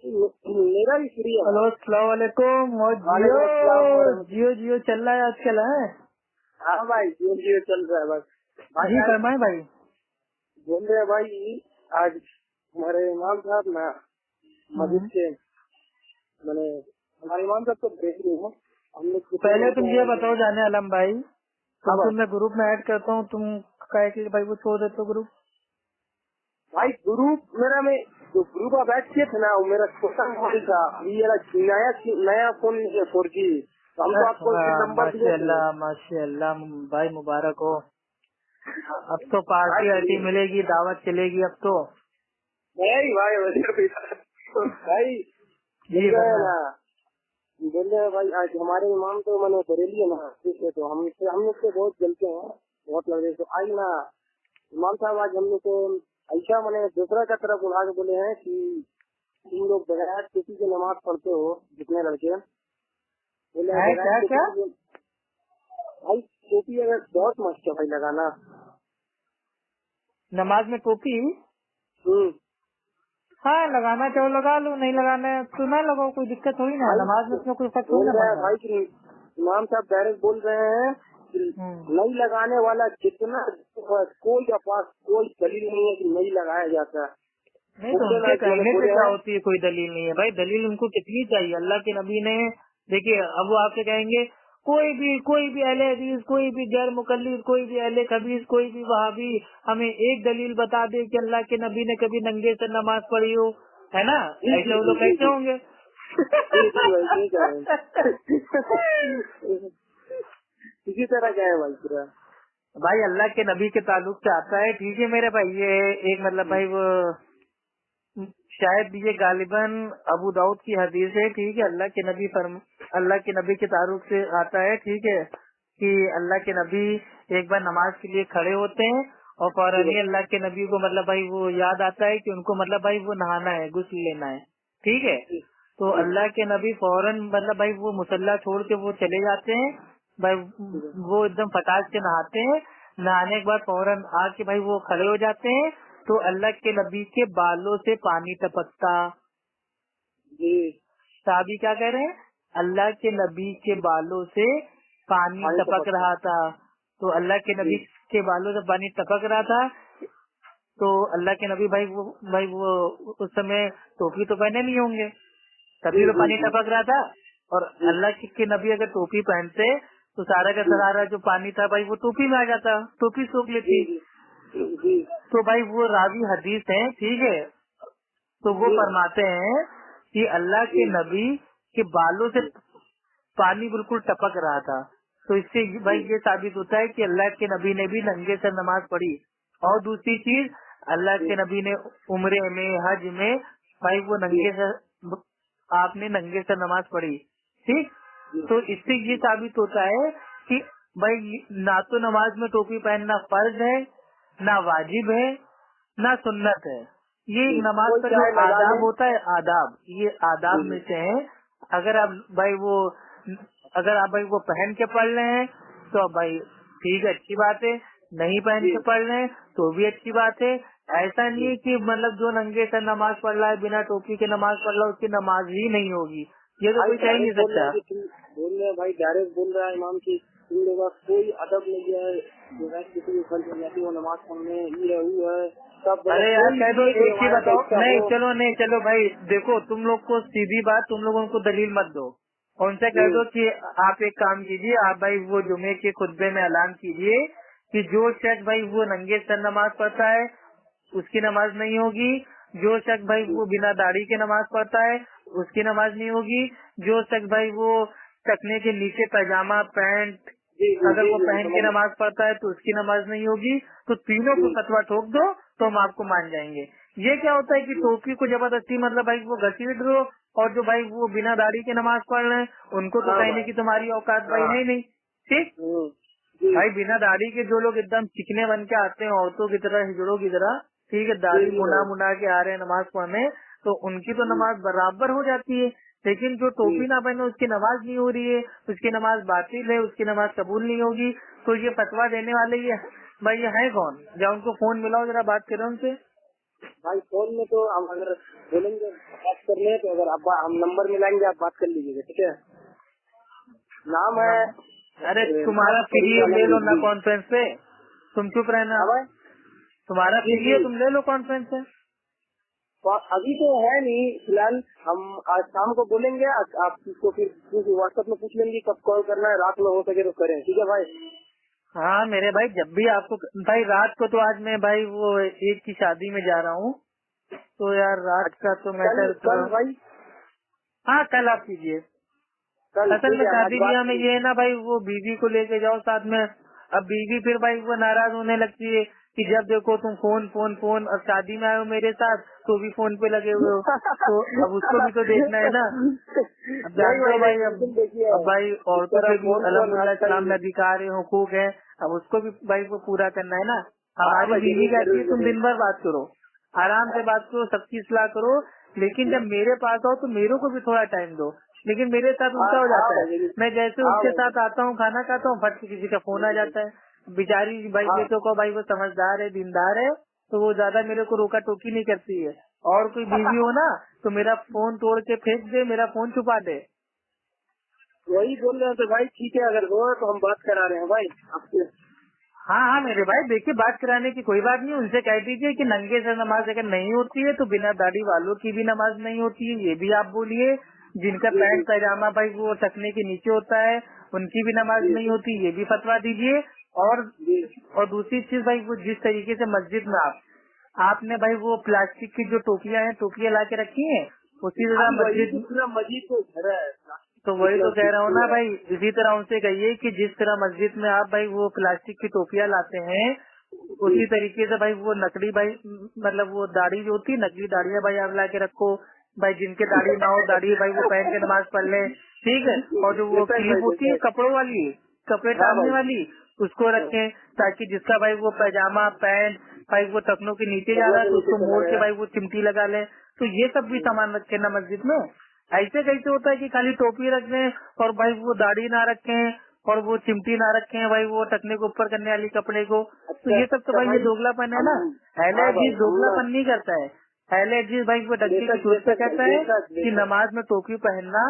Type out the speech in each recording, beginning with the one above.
मेरा भी फ्री है। हेलो अस्सलाम वालेकुम। और जियो जियो चल रहा है आजकल है? हाँ भाई जियो जियो चल रहा है बस। जी फरमाए भाई। बोल रहे हैं भाई आज हमारे इमाम साहब ना मस्जिद से मैंने हमारे इमाम साहब तो देख रही हूँ हम लोग। पहले तुम ये बताओ जाने आलम भाई, तुमको मैं ग्रुप में ऐड करता हूँ, तुम कहे कि भाई वो छोड़ देते हो ग्रुप? भाई ग्रुप मेरा में जो ग्रुप आप ऐड किए थे ना वो मेरा छोटा मोबाइल था, ये नया फोन 4G, तो हम तो आपको नंबर दिए थे। माशाल्लाह भाई मुबारक हो। अब तो पार्टी आर्टी मिलेगी, दावत चलेगी अब तो। नहीं भाई भाई जी ना बोल रहे हैं भाई आज हमारे इमाम तो मैंने बरेली है ना, तो हम लोग से बहुत जलते हैं, बहुत लग रहे। तो आज ना इमाम साहब आज हम लोग को ऐसा मैंने दूसरा का तरफ उठा के बोले हैं कि तुम लोग बगैर किसी की नमाज पढ़ते हो जितने लड़के बोले क्या भाई टोपी अगर बहुत मस्त है भाई लगाना नमाज में टोपी। हाँ लगाना चाहो लगा लो, नहीं लगाना तो ना लगाओ, कोई दिक्कत हुई ना, नमाज में उसमें कोई फर्क हुई ना भाई। इमाम साहब डायरेक्ट बोल रहे हैं नहीं लगाने वाला जितना कोई पास कोई दलील नहीं है कि नहीं लगाया जाता। नहीं तो उनके कहने से क्या होती है, कोई दलील नहीं है भाई, दलील उनको कितनी चाहिए। अल्लाह के नबी ने देखिए, अब वो आपसे कहेंगे कोई भी अहले हदीस, कोई भी गैर मुकल्लिद, कोई भी अहले खबीस, कोई भी वहाबी हमें एक दलील बता दे कि अल्लाह के नबी ने कभी नंगे से नमाज पढ़ी हो, है ना? ऐसे वो लोग कैसे होंगे? इसी तरह क्या है भाई पूरा भाई अल्लाह के नबी के ताल्लुक से आता है, ठीक है मेरे भाई। ये एक मतलब भाई वो शायद ये गालिबन अबू दाऊद की हदीस है, ठीक है। अल्लाह के नबी के तारुक से आता है, ठीक है, कि अल्लाह के नबी एक बार नमाज के लिए खड़े होते हैं और फौरन ही अल्लाह के नबी को मतलब भाई वो याद आता है कि उनको मतलब भाई वो नहाना है, गुस्ल लेना है, ठीक है। तो अल्लाह के नबी फौरन मतलब भाई वो मुसल्ला छोड़ के वो चले जाते हैं भाई, वो एकदम फटाक से नहाते हैं। नहाने के बाद फौरन आके भाई वो खड़े हो जाते हैं, तो अल्लाह के नबी के बालों से पानी टपकता। साहबी क्या कह रहे हैं? अल्लाह के नबी के बालों से पानी टपक रहा था। तो अल्लाह के नबी के बालों से पानी टपक रहा था, तो अल्लाह के नबी भाई वो उस समय टोपी तो पहने नहीं होंगे, तभी तो पानी टपक रहा था। और अल्लाह के नबी अगर टोपी पहनते तो सारा का सारा जो पानी था भाई वो टोपी में आ जाता, टोपी सूख लेती। तो भाई वो रावी हदीस है, ठीक है। तो वो फरमाते हैं कि अल्लाह के नबी के बालों से पानी बिल्कुल टपक रहा था। तो इससे भाई ये साबित होता है कि अल्लाह के नबी ने भी नंगे से नमाज पढ़ी। और दूसरी चीज, अल्लाह के नबी ने उम्रे में, हज में भाई वो आपने नंगे से नमाज पढ़ी, ठीक। तो इससे ये साबित होता है कि भाई ना तो नमाज में टोपी पहनना फर्ज है, ना वाजिब है, ना सुन्नत है। ये नमाज का जो आदाब होता है, आदाब, ये आदाब में से है। अगर आप भाई वो पहन के पढ़ रहे हैं तो भाई ठीक है, अच्छी बात है। नहीं पहन के पढ़ रहे हैं तो भी अच्छी बात है। ऐसा नहीं है कि मतलब जो नंगे से नमाज पढ़ रहा है, बिना टोपी के नमाज पढ़ रहा है, उसकी नमाज ही नहीं होगी, ये तो कोई कह ही नहीं सकता। बोल रहे हैं भाई, डायरेक्ट बोल रहा है इमाम की तुम लोग का कोई अदब नहीं है, किसी भी फर्ज हो जाती है नमाज पढ़ने, ये है सब। अरे यार कह दो, एक चीज बताओ। नहीं चलो भाई, देखो तुम लोग को सीधी बात, तुम लोग उनको दलील मत दो, उनसे कह दो कि आप एक काम कीजिए, आप भाई वो जुमे के खुतबे में ऐलान कीजिए कि जो शख्स भाई वो नंगे सर नमाज पढ़ता है उसकी नमाज नहीं होगी, जो शख्स भाई वो बिना दाढ़ी के नमाज पढ़ता है उसकी नमाज नहीं होगी, जो शख्स भाई वो टकने के नीचे पैजामा पैंट अगर वो पहन के नमाज पढ़ता है तो उसकी नमाज नहीं होगी। तो तीनों को फतवा ठोक दो तो हम आपको मान जाएंगे। ये क्या होता है कि टोपी को जबरदस्ती मतलब भाई वो घसीट दो, और जो भाई वो बिना दाढ़ी के नमाज पढ़ रहे हैं उनको तो कहने की तुम्हारी औकात भाई है नहीं, ठीक। भाई बिना दाढ़ी के जो लोग एकदम चिकने बन के आते हैं औरतों की तरह, हिजड़ों की तरह, ठीक है, दाढ़ी मुना के आ रहे हैं नमाज पढ़ने, तो उनकी तो नमाज बराबर हो जाती है। लेकिन जो टोपी ना पहने उसकी नमाज नहीं हो रही है, उसकी नमाज बातिल है, उसकी नमाज कबूल नहीं होगी। तो ये फतवा देने वाले ये भाई ये है कौन? या उनको फोन मिलाओ, जरा बात करो उनसे। भाई फोन में तो हम अगर बोलेंगे बात करने करेंगे तो अगर आप हम नंबर मिलाएंगे आप बात कर लीजिएगा, ठीक है। नाम है, अरे तुम्हारा फ्री है, ले लो ना कॉन्फ्रेंस पे, तुम चुप रहना। तुम्हारा फ्री है, तुम ले लो कॉन्फ्रेंस पे। अभी तो है नहीं फिलहाल, हम आज शाम को बोलेंगे, आप इसको फिर व्हाट्सएप में पूछ लेंगे कब कॉल करना है, रात में हो सके तो करें, ठीक है भाई। हाँ मेरे भाई, जब भी आपको भाई, रात को तो आज मैं भाई वो एक की शादी में जा रहा हूँ, तो यार रात का तो मैटर कल भाई, हाँ कल आप कीजिए। असल में शादी ब्याह में ये है ना भाई, वो बीवी को लेके जाओ साथ में, अब बीवी फिर भाई वो नाराज होने लगती है कि जब देखो तुम फोन फोन फोन, और शादी में आए हो मेरे साथ तो भी फोन पे लगे हुए हो, तो अब उसको भी तो देखना है ना। अब जानते हो भाई, अब भाई औरतों के भी अल्हम्दुलिल्लाह इस्लाम में अधिकार है, हुकूक है, अब उसको भी भाई वो पूरा करना है ना। हमारी बीवी कहती है तुम दिन भर बात करो, आराम से बात करो, सबकी सलाह करो, लेकिन जब मेरे पास आओ तो मेरे को भी थोड़ा टाइम दो। लेकिन मेरे साथ उल्टा हो जाता है, मैं जैसे उसके साथ आता हूँ, खाना खाता हूँ, फट से किसी का फोन आ जाता है। बेचारी भाई बेटों को भाई वो समझदार है, दीनदार है, तो वो ज्यादा मेरे को रोका टोकी नहीं करती है। और कोई बीवी हो ना तो मेरा फोन तोड़ के फेंक दे, मेरा फोन छुपा दे। वही बोल रहे हैं तो भाई ठीक है, अगर हो तो हम बात करा रहे हैं भाई आपसे। हाँ हाँ मेरे भाई, देखिए बात कराने की कोई बात नहीं, उनसे कह दीजिए कि नंगे से नमाज अगर नहीं होती है तो बिना दाढ़ी वालों की भी नमाज नहीं होती है, ये भी आप बोलिए। जिनका पैंट पैजामा भाई वो टखने के नीचे होता है उनकी भी नमाज नहीं होती, ये भी फतवा दीजिए। और दूसरी चीज भाई, वो जिस तरीके से मस्जिद में आपने भाई वो प्लास्टिक की जो टोपियां हैं, टोपियां ला के रखी हैं, उसी तरह मस्जिद को घर है, तो वही तो कह रहा हूँ ना भाई, इसी तरह उनसे कहिए कि जिस तरह मस्जिद में आप भाई वो प्लास्टिक की टोपियां लाते हैं, उसी तरीके से भाई वो नकली भाई मतलब वो दाढ़ी जो होती है, नकली दाढ़ियां भाई आप ला के रखो। भाई जिनके दाढ़ी ना हो, दाढ़ी भाई वो पहन के नमाज पढ़ ले, ठीक है। और जो वो क्लिप होती है कपड़ों वाली, कपड़े टांगने वाली, उसको रखें, ताकि जिसका भाई वो पैजामा पैंट भाई वो टखनों के नीचे जा रहा है तो उसको मोड़ के भाई वो चिमटी लगा ले। तो ये सब भी सामान रखे ना मस्जिद में। ऐसे कैसे होता है कि खाली टोपी रख दें और भाई वो दाढ़ी ना रखें और वो चिमटी ना रखें भाई वो टखने को ऊपर करने वाली कपड़े को, तो ये सब तो भाई ये दोगलापन है ना। अहले हदीस दोगलापन नहीं करता है, अहले हदीस भाई वो डंडे की चोट पे कहता है कि नमाज में टोपी पहनना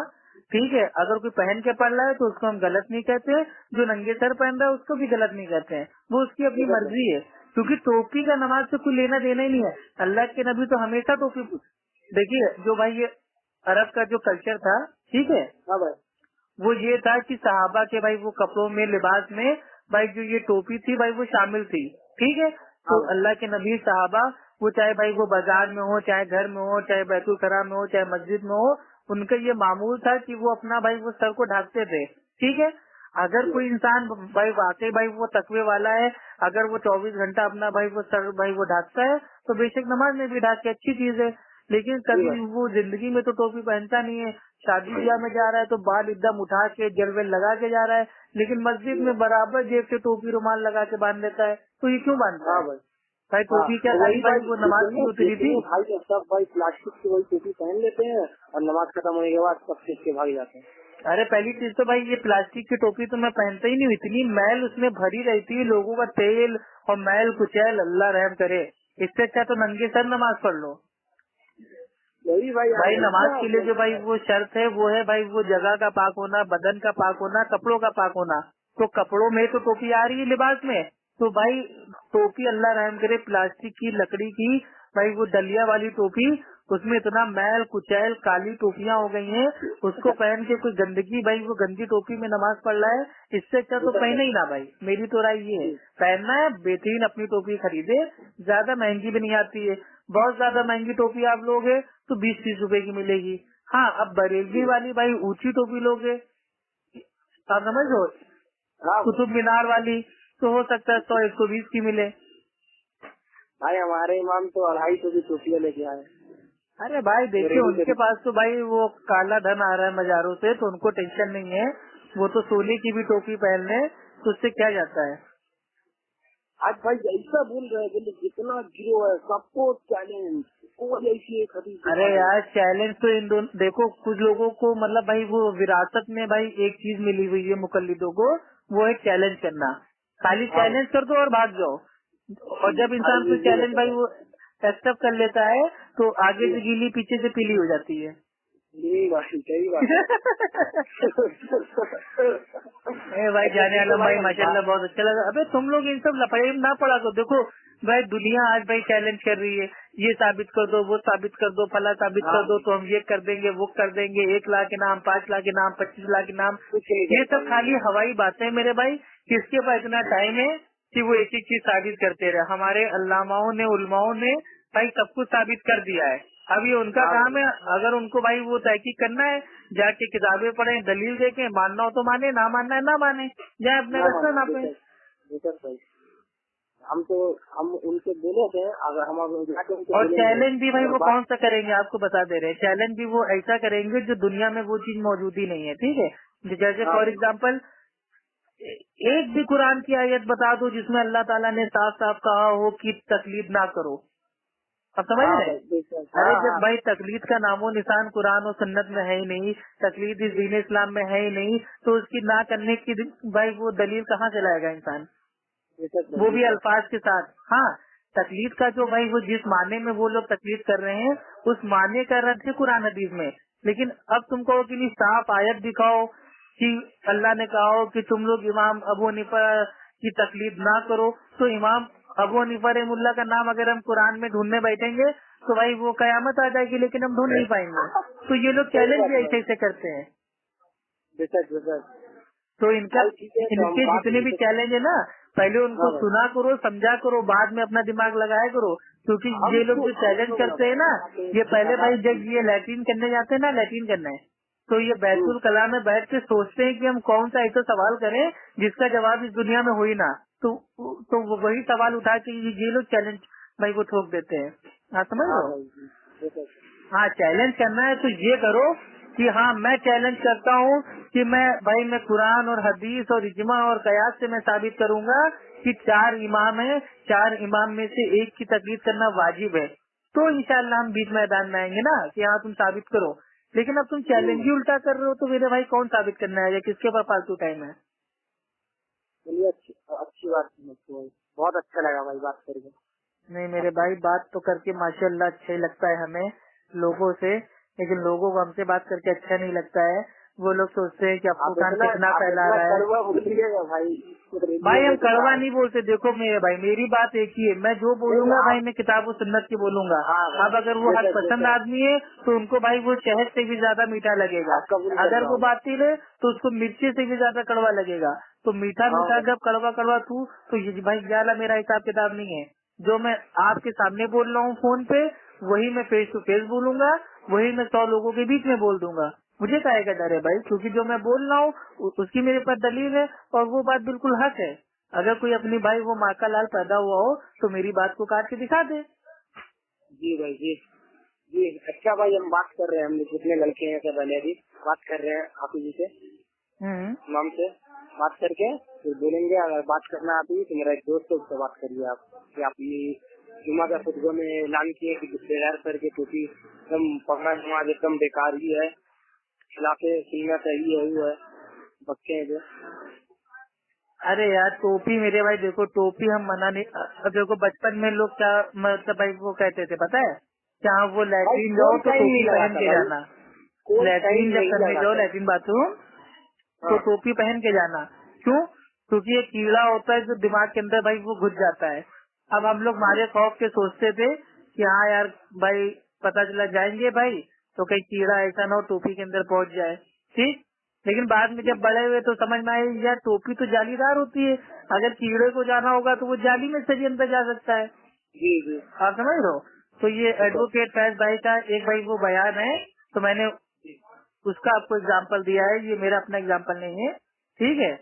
ठीक है, अगर कोई पहन के पढ़ रहा है तो उसको हम गलत नहीं कहते, जो नंगे सर पहन रहा है उसको भी गलत नहीं कहते हैं, वो उसकी अपनी मर्जी है, क्योंकि टोपी का नमाज से कोई लेना देना ही नहीं है। अल्लाह के नबी तो हमेशा टोपी, देखिए जो भाई ये अरब का जो कल्चर था, ठीक है, वो ये था कि सहाबा के भाई वो कपड़ों में लिबास में भाई जो ये टोपी थी भाई वो शामिल थी, ठीक है। तो अल्लाह के नबी सहाबा वो चाहे भाई वो बाजार में हो, चाहे घर में हो, चाहे बैतुल खला में हो, चाहे मस्जिद में हो, उनका ये मामूल था कि वो अपना भाई वो सर को ढाकते थे, ठीक है। अगर कोई इंसान भाई वाकई भाई वो तकवे वाला है, अगर वो 24 घंटा अपना भाई वो सर भाई वो ढाकता है तो बेशक नमाज में भी ढाक के अच्छी चीज है, लेकिन कभी वो जिंदगी में तो टोपी पहनता नहीं है। शादी ब्याह में जा रहा है तो बाल एकदम उठा के जलवेल लगा के जा रहा है, लेकिन मस्जिद में बराबर जेब से टोपी रुमाल लगा के बांध लेता है, तो ये क्यों बांधता है भाई? टोपी क्या खाली भाई वो नमाज की उतरी थी? भाई सब भाई प्लास्टिक की वही टोपी पहन लेते हैं और नमाज खत्म होने के बाद सब सीख के भाग जाते हैं। अरे पहली चीज तो भाई ये प्लास्टिक की टोपी तो मैं पहनता ही नहीं हूँ, इतनी मैल उसमें भरी रहती है, लोगों का तेल और मैल कुचैल, अल्लाह रहम करे। इससे अच्छा तो नंगे सर नमाज पढ़ लो। यही भाई नमाज के लिए जो भाई वो शर्त है वो है भाई वो जगह का पाक होना, बदन का पाक होना, कपड़ों का पाक होना। तो कपड़ों में तो टोपी आ रही है लिबास में, तो भाई टोपी अल्लाह रहम करे प्लास्टिक की लकड़ी की भाई वो दलिया वाली टोपी, उसमें इतना मैल कुचैल काली टोपियां हो गई हैं, उसको पहन के कोई गंदगी भाई वो गंदी टोपी में नमाज पढ़ रहा है, इससे अच्छा तो पहने ही ना भाई। मेरी तो राय ये है, पहनना है बेहतरीन अपनी टोपी खरीदे, ज्यादा महंगी भी नहीं आती है। बहुत ज्यादा महंगी टोपी आप लोगे तो 20-30 रुपए की मिलेगी। हाँ अब बरेलवी वाली भाई ऊंची टोपी लोगे, आप समझ लो, कुतुब मीनार वाली तो हो सकता है 100-120 की मिले। भाई हमारे इमाम तो 250 की टोपियां लेके आए। अरे भाई देखिए उनके पास तो भाई वो काला धन आ रहा है मजारों से, तो उनको टेंशन नहीं है, वो तो सोने की भी टोपी पहन ले तो उससे क्या जाता है। आज भाई ऐसा बोल रहे हैं जितना गिरो है सबको चैलेंज, कोई ऐसी खरीद। अरे यार चैलेंज तो इन दोनों, देखो कुछ लोगों को मतलब भाई वो विरासत में भाई एक चीज मिली हुई है मुकल्लिदों को, वो है चैलेंज करना। खाली चैलेंज कर दो और भाग जाओ, और जब इंसान कोई चैलेंज भाई वो एक्सेप्ट कर लेता है तो आगे से गीली पीछे से पीली हो जाती है। जी भाई सही बात ए भाई जाने वाला भाई माशाल्लाह बहुत अच्छा लगा। अबे तुम लोग इन सब लफड़े में ना पड़ा करो। देखो भाई दुनिया आज भाई चैलेंज कर रही है, ये साबित कर दो, वो साबित कर दो, फला साबित कर दो, तो हम ये कर देंगे, वो कर देंगे, 1 लाख इनाम, 5 लाख इनाम, 25 लाख इनाम। ये सब खाली हवाई बातें मेरे भाई। किसके पास इतना टाइम है कि वो एक एक चीज साबित करते रहे। हमारे अल्लामाओं ने, उलमाओं ने भाई सब कुछ साबित कर दिया है। अब ये उनका काम है, अगर उनको भाई वो तहकीक करना है, जाके किताबें पढ़े, दलील देखें, मानना हो तो माने, ना मानना है ना माने, जाए अपने रास्ते नापे। हम उनसे बोले थे, अगर हम और चैलेंज भी भाई वो कौन सा करेंगे आपको बता दे रहे हैं। चैलेंज भी वो ऐसा करेंगे जो दुनिया में वो चीज मौजूद ही नहीं है। ठीक है, जैसे फॉर एग्जाम्पल एक भी कुरान की आयत बता दो जिसमें अल्लाह ताला ने साफ साफ कहा हो कि तकलीद ना करो। अब समझ रहे? अरे जब भाई तकलीद का नामो निशान कुरान और सुन्नत में है ही नहीं, तकलीद इस दीन इस्लाम में है ही नहीं, तो उसकी ना करने की भाई वो दलील कहाँ से लाएगा इंसान, वो भी अल्फाज के साथ। हाँ, तकलीद का जो भाई वो जिस माने में वो लोग तकलीद कर रहे हैं उस माने का रद्द है कुरान हदीस में। लेकिन अब तुम कहो कि नहीं साफ आयत दिखाओ कि अल्लाह ने कहा हो कि तुम लोग इमाम अबू हनीफा की तकलीद ना करो, तो इमाम अबू हनीफा रहमुल्लाह का नाम अगर हम कुरान में ढूंढने बैठेंगे तो भाई वो कयामत आ जाएगी, लेकिन हम ढूंढ नहीं पाएंगे। तो ये लोग चैलेंज भी ऐसे ऐसे करते हैं। तो इनके जितने भी चैलेंज है ना, पहले उनको सुना करो, समझा करो, बाद में अपना दिमाग लगाया करो। क्योंकि ये लोग जो चैलेंज करते हैं ना, ये पहले भाई जब ये लैट्रिन करने जाते हैं ना, लैट्रिन करने, तो ये बैतुल कला में बैठ के सोचते हैं कि हम कौन सा ऐसा सवाल करें जिसका जवाब इस दुनिया में हो ही ना। तो वही सवाल उठा के ये लोग चैलेंज भाई को ठोक देते हैं। हाँ समझ लो। हाँ, चैलेंज करना है तो ये करो कि हाँ मैं चैलेंज करता हूँ कि मैं कुरान और हदीस और इजमा और कयास से मैं साबित करूंगा कि 4 इमाम है, 4 इमाम में से एक की तकलीद करना वाजिब है। तो इंशाल्लाह हम बीच मैदान में आएंगे ना कि हाँ तुम साबित करो। लेकिन अब तुम चैलेंज ही उल्टा कर रहे हो, तो मेरे भाई कौन साबित करना है या किसके पास फालतू टाइम है। चलिए अच्छी बात, बहुत अच्छा लगा भाई बात करके। नहीं मेरे भाई, बात तो करके माशाल्लाह अच्छा ही लगता है हमें लोगों से, लेकिन लोगों को हमसे बात करके अच्छा नहीं लगता है। वो लोग सोचते हैं कि अफू खान कितना फैला रहा है। भाई हम कड़वा नहीं बोलते। देखो मेरे भाई, मेरी बात एक ही है, मैं जो बोलूंगा भाई मैं किताब और सुन्नत की बोलूंगा। अब अगर वो हक पसंद आदमी है तो उनको भाई वो शहद से भी ज्यादा मीठा लगेगा, अगर वो बातिल है तो उसको मिर्ची से भी ज्यादा कड़वा लगेगा। तो मीठा मीठा जब कड़वा कड़वा तू, तो ये भाई ज्यादा मेरा हिसाब किताब नहीं है। जो मैं आपके सामने बोल रहा हूँ फोन पे, वही मैं फेस टू फेस बोलूंगा, वही मैं 100 लोगों के बीच में बोल दूंगा। मुझे काहे का डर है भाई, क्योंकि जो मैं बोल रहा हूँ उसकी मेरे पास दलील है और वो बात बिल्कुल हक है। अगर कोई अपनी भाई वो माँ का लाल पैदा हुआ हो तो मेरी बात को काट के दिखा दे। जी भाई जी अच्छा भाई, हम बात कर रहे हैं, हम जितने लड़के हैं सब पहले भी बात कर रहे हैं आप जी से, इमाम से बात करके फिर बोलेंगे। अगर बात करना आती है तो मेरा एक दोस्त है उससे बात करिए आप कि आप ये जुमा का खुतबा में ऐलान किए कि बगैर सर के टोपी एकदम पढ़ना नमाज एकदम बेकार ही है, खिलाफे सुनना चाहिए है बच्चे हैं जो। अरे यार टोपी मेरे भाई देखो, टोपी हम मना नहीं। देखो बचपन में लोग क्या मतलब भाई वो कहते थे पता है, क्या वो लैट्रिन जाओ तो टोपी पहन के जाना, लैट्रिन जब करने जाओ लैट्रिन बाथरूम तो टोपी पहन के जाना। क्यों? क्योंकि एक कीड़ा होता है जो दिमाग के अंदर भाई वो घुस जाता है। अब हम लोग मारे खौफ के सोचते थे कि हाँ यार भाई पता चला जाएंगे भाई तो कहीं कीड़ा ऐसा ना हो टोपी के अंदर पहुंच जाए। ठीक, लेकिन बाद में जब बड़े हुए तो समझ में आया यार टोपी तो जालीदार होती है, अगर कीड़े को जाना होगा तो वो जाली में से भी अंदर जा सकता है। जी आप समझ लो। तो ये एडवोकेट फैज भाई का एक भाई वो बयान है, तो मैंने उसका आपको एग्जाम्पल दिया है, ये मेरा अपना एग्जाम्पल नहीं है। ठीक है,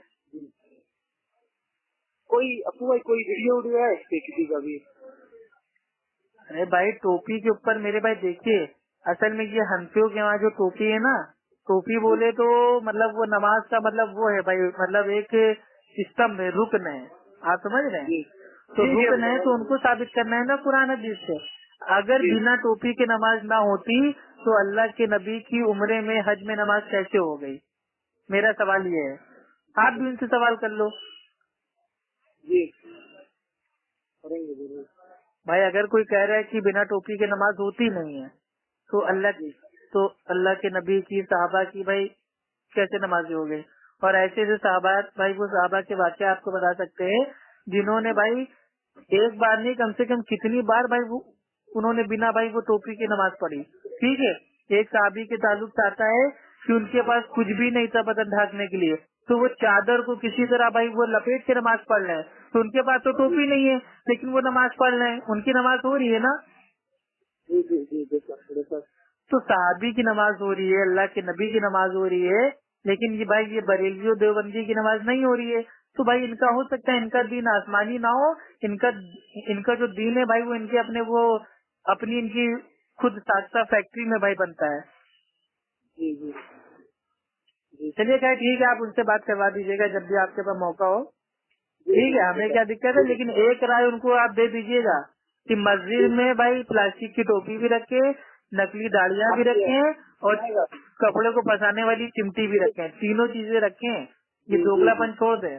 कोई वीडियो है इस पे किसी का भी? अरे भाई टोपी के ऊपर मेरे भाई देखिए, असल में ये हंसियों के वहाँ जो टोपी है ना, टोपी बोले तो मतलब वो नमाज का मतलब वो है भाई, मतलब एक स्तंभ है, रुकन है। आप समझ रहे हैं? तो रुकन है तो उनको साबित करना है ना कुरान हदीस से। अगर बिना टोपी के नमाज ना होती तो अल्लाह के नबी की उम्रे में हज में नमाज कैसे हो गई? मेरा सवाल ये है, आप भी उनसे सवाल कर लो। जी करेंगे जरूर भाई अगर कोई कह रहा है कि बिना टोपी के नमाज होती नहीं है तो तो अल्लाह के नबी की सहाबा की भाई कैसे नमाजी हो गए। और ऐसे ऐसे सहाबा भाई, वो सहाबा के वाक़या आपको बता सकते हैं जिन्होंने भाई एक बार नहीं कम से कम कितनी बार भाई वो उन्होंने बिना भाई वो टोपी की नमाज पढ़ी। ठीक है, एक साहबी के ताल्लुक से आता है कि उनके पास कुछ भी नहीं था बदन ढाकने के लिए, तो वो चादर को किसी तरह भाई वो लपेट के नमाज पढ़ रहे हैं। तो उनके पास तो टोपी नहीं है लेकिन वो नमाज पढ़ रहे हैं, उनकी नमाज हो रही है ना। जी जी जी बिल्कुल। तो साहबी की नमाज हो रही है, अल्लाह के नबी की नमाज हो रही है, लेकिन ये भाई ये बरेलवी और देवबंदी की नमाज नहीं हो रही है। तो भाई इनका हो सकता है इनका दीन आसमानी ना हो, इनका जो दीन है भाई वो इनके अपने वो अपनी इनकी खुद साख्ता फैक्ट्री में भाई बनता है। जी जी जी चलिए खैर ठीक है, आप उनसे बात करवा दीजिएगा जब भी आपके पास मौका हो। ठीक है, हमें क्या दिक्कत है, लेकिन एक राय उनको आप दे दीजिएगा कि मस्जिद में भाई प्लास्टिक की टोपी भी रखे, नकली दाढ़ियाँ भी रखें और कपड़े को फंसाने वाली चिमटी भी रखें, तीनों चीजें रखें। ये दोगलापन छोड़ दें।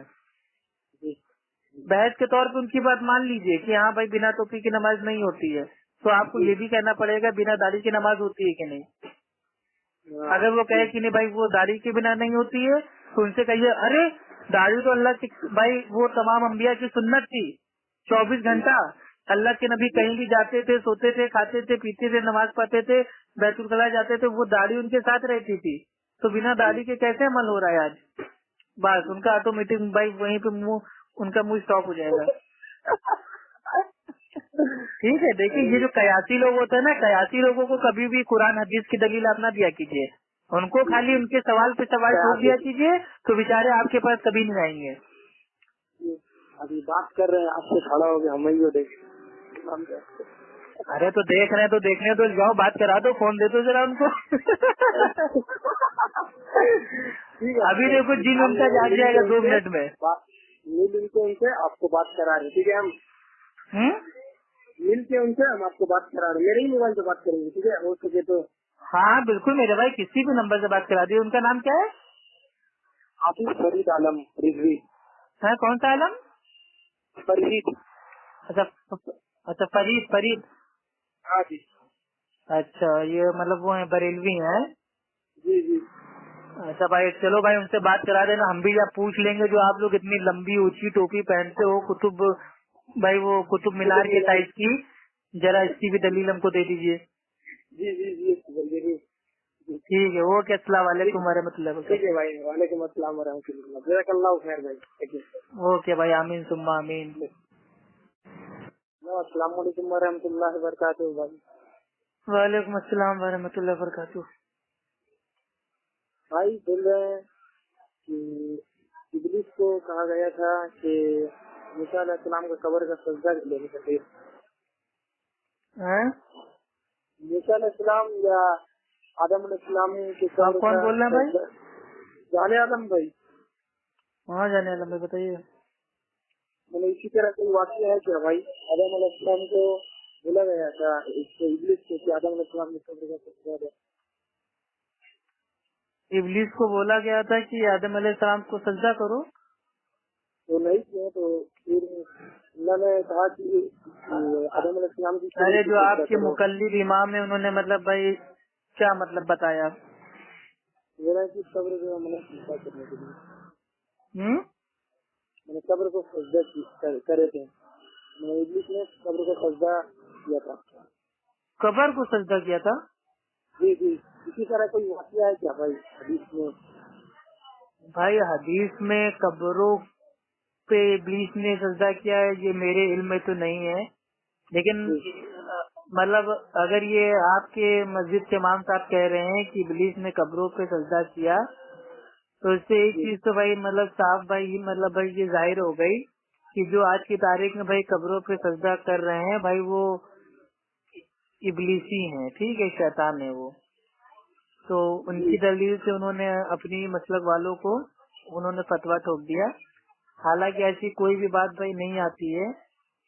बहस के तौर पे उनकी बात मान लीजिए कि हाँ भाई बिना टोपी की नमाज नहीं होती है, तो आपको ये भी कहना पड़ेगा बिना दाढ़ी की नमाज होती है कि नहीं। अगर वो कहे कि नहीं भाई वो दाढ़ी के बिना नहीं होती है, तो उनसे कहिए अरे दाढ़ी तो अल्लाह की भाई वो तमाम अंबिया की सुन्नत थी। 24 घंटा अल्लाह के नबी कहीं भी जाते थे, सोते थे, खाते थे, पीते थे, नमाज पढ़ते थे, बैतुल खला जाते थे, वो दाढ़ी उनके साथ रहती थी। तो बिना दाढ़ी के कैसे अमल हो रहा है आज। बस उनका ऑटोमेटिक भाई वहीं पे उनका मुंह स्टॉप हो जाएगा। ठीक है, देखिए ये जो कयासी लोग होते हैं ना, कयासी लोगों को कभी भी कुरान हदीस की दलील आप ना दिया कीजिए, उनको खाली उनके सवाल पे सवाल ठोक दिया कीजिए, तो बेचारे आपके पास कभी नहीं आएंगे। अभी बात कर रहे हैं आपसे खड़ा हो गया, हम ही देख। अरे तो देख रहे हैं तो देखने तो जाओ, बात करा दो, फोन दे दो जरा उनको। अभी देखो जिन उनका जाग जाएगा 2 मिनट में। मिल के उनसे आपको बात करा रहे, ठीक है। हम मिल के उनसे हम आपको बात करा रहे, मेरे ही मोबाइल से बात करेंगे, ठीक है, हो सके तो। हाँ बिल्कुल मेरे भाई, किसी भी नंबर से बात करा दिए। उनका नाम क्या है? हाफिज फरीद आलम रिजवी है। कौन सा आलम? फरीद। अच्छा फरीद। हाँ जी। अच्छा, ये मतलब वो है बरेलवी है। जी जी। अच्छा भाई चलो भाई उनसे बात करा देना, हम भी या पूछ लेंगे जो आप लोग इतनी लंबी ऊंची टोपी पहनते हो कुतुब भाई, वो कुतुब मीनार के साइज की, जरा इसकी भी दलील हमको दे दीजिए। जी जी जी ठीक है, ओके, अस्सलाम वालेकुम वरहमतुल्लाह। ठीक है भाई, वालेकुम अस्सलाम वरहमतुल्लाह। जज़ाकल्लाहु खैर भाई। ओके भाई, आमीन सुम्मा आमीन। अस्सलाम वालेकुम वरहमतुल्लाहि वबरकातुहू भाई। वालेकुम अस्सलाम वरहमतुल्लाहि वबरकातुहू। भाई बोल रहे हैं कि इब्लीस को कहा गया था कि मूसा अलैहिस्सलाम का कब्र का सजदा लेने का थे। मूसा अलैहिस्सलाम या आदम अलैहिस्सलाम के कब्र। कौन बोल रहे हैं भाई? जाने आदम भाई। हाँ जाने आलम भाई, बताइए। मैंने इसी तरह कोई वाक़या है क्या भाई? आदम अलैहिस्सलाम को बोला गया था इसको इब्लीस को कि आदम अलैहिस्सलाम ने कब्र का सजदा दिया। इब्लीस को बोला गया था कि आदम अलैहिस्सलाम को सजदा करो, तो नहीं किया, तो फिर मैंने कहा कि आदम अलैहिस्सलाम की। अरे जो आपके मुकल्लिद इमाम है उन्होंने मतलब भाई क्या मतलब बताया? मेरा की कब्र जो मैंने सजदा करने के लिए मैंने कब्र को सजदा करे थे। मैंने इब्लीस ने कब्र को सजदा किया था। कब्र को सजदा किया था? जी जी। इसी तरह कोई वाक़या है क्या भाई हदीस में? भाई हदीस में कब्रों पे इब्लीस ने सजदा किया है ये मेरे इल्म में तो नहीं है, लेकिन मतलब अगर ये आपके मस्जिद के इमाम साहब कह रहे हैं कि इब्लीस ने कब्रों पे सजदा किया, तो इससे एक चीज तो भाई मतलब साफ भाई मतलब भाई ये जाहिर हो गई कि जो आज की तारीख में भाई कब्रों पे सजदा कर रहे हैं भाई वो इब्लीसी हैं। ठीक है, शैतान है वो। तो उनकी दलील से उन्होंने अपनी मसलक वालों को उन्होंने फतवा ठोक दिया। हालांकि ऐसी कोई भी बात भाई नहीं आती है।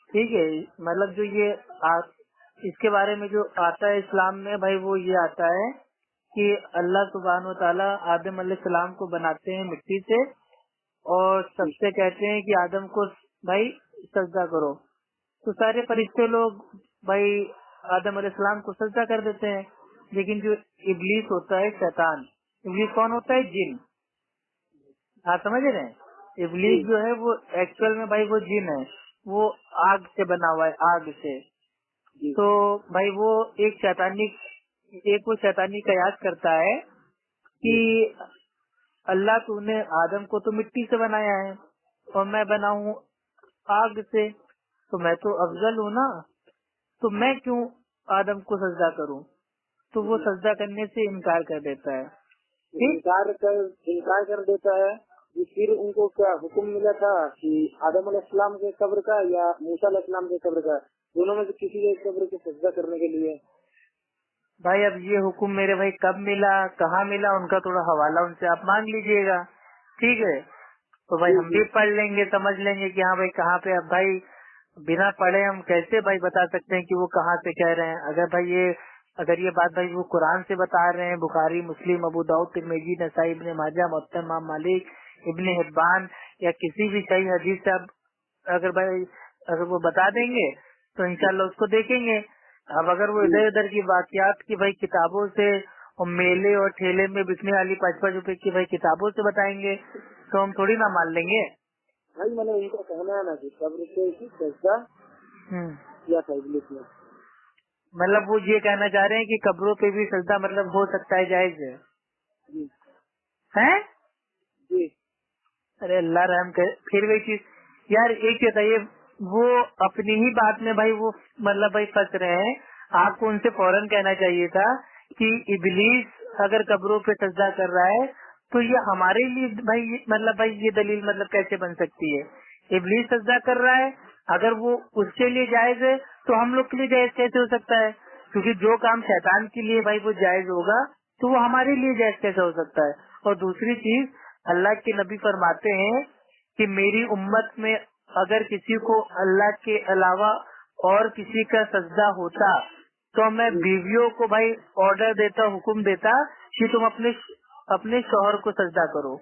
ठीक है, मतलब जो ये इसके बारे में जो आता है इस्लाम में भाई वो ये आता है कि अल्लाह सुब्हान व तआला आदम अलैहिस्सलाम को बनाते हैं मिट्टी से और सबसे कहते हैं कि आदम को भाई सजदा करो, तो सारे फरिश्ते लोग भाई आदम अलैहिस्सलाम को सजदा कर देते हैं। लेकिन जो इब्लीस होता है शैतान, इब्लीस कौन होता है? जिन। आप समझ रहे हैं? इब्लीस जो है वो एक्चुअल में भाई वो जिन है, वो आग से बना हुआ है, आग से। तो भाई वो एक वो शैतानी कयास करता है कि अल्लाह तूने आदम को तो मिट्टी से बनाया है और मैं बना हूँ आग से, तो मैं तो अफजल हूँ ना, तो मैं क्यों आदम को सजदा करूँ? तो वो सजदा करने से इनकार कर देता है। इनकार कर देता है। फिर उनको क्या हुक्म मिला था कि आदम अलैहिस्सलाम के कब्र का या मूसा अलैहिस्सलाम के कब्र का, दोनों में से किसी के कब्र की सजदा करने के लिए? भाई अब ये हुक्म मेरे भाई कब मिला, कहाँ मिला, उनका थोड़ा हवाला उनसे आप मांग लीजिएगा, ठीक है? तो भाई हम भी पढ़ लेंगे, समझ लेंगे कि हाँ भाई कहाँ पे। अब भाई बिना पढ़े हम कैसे भाई बता सकते हैं कि वो कहाँ से कह रहे हैं? अगर ये बात भाई वो कुरान से बता रहे हैं, बुखारी, मुस्लिम, अबू दाऊद, तिरमिजी, नसाई, इब्ने माजा, मुवत्ता इमाम मालिक, इब्ने हिब्बान या किसी भी सही हदीस से अगर वो बता देंगे तो इंशाल्लाह उसको देखेंगे। अब अगर वो इधर उधर की वाकयात की भाई किताबों से और मेले और ठेले में बिकने वाली 5-5 रुपए की भाई किताबों से बताएंगे तो हम थोड़ी ना मान लेंगे। भाई मैंने उनका कहना है ना कि कब्र से सजदा किया था इब्लीस ने। मतलब वो ये कहना चाह रहे हैं कि कब्रों पे भी सजदा मतलब हो सकता है, जायज है? जी। अरे अल्लाह रहम करे। फिर वही चीज यार, एक बताइए, वो अपनी ही बात में भाई वो मतलब भाई फंस रहे हैं। आपको उनसे फौरन कहना चाहिए था कि इब्लीस अगर कब्रों पे सजदा कर रहा है तो ये हमारे लिए भाई ये दलील मतलब कैसे बन सकती है? इब्लीस सजदा कर रहा है, अगर वो उसके लिए जायज है तो हम लोग के लिए जायज कैसे हो सकता है? क्योंकि जो काम शैतान के लिए भाई वो जायज होगा तो वो हमारे लिए जायज कैसे हो सकता है? और दूसरी चीज, अल्लाह के नबी फरमाते हैं कि मेरी उम्मत में अगर किसी को अल्लाह के अलावा और किसी का सजदा होता तो मैं बीवियों को भाई ऑर्डर देता, हुक्म देता कि तुम अपने शौहर को सजदा करो,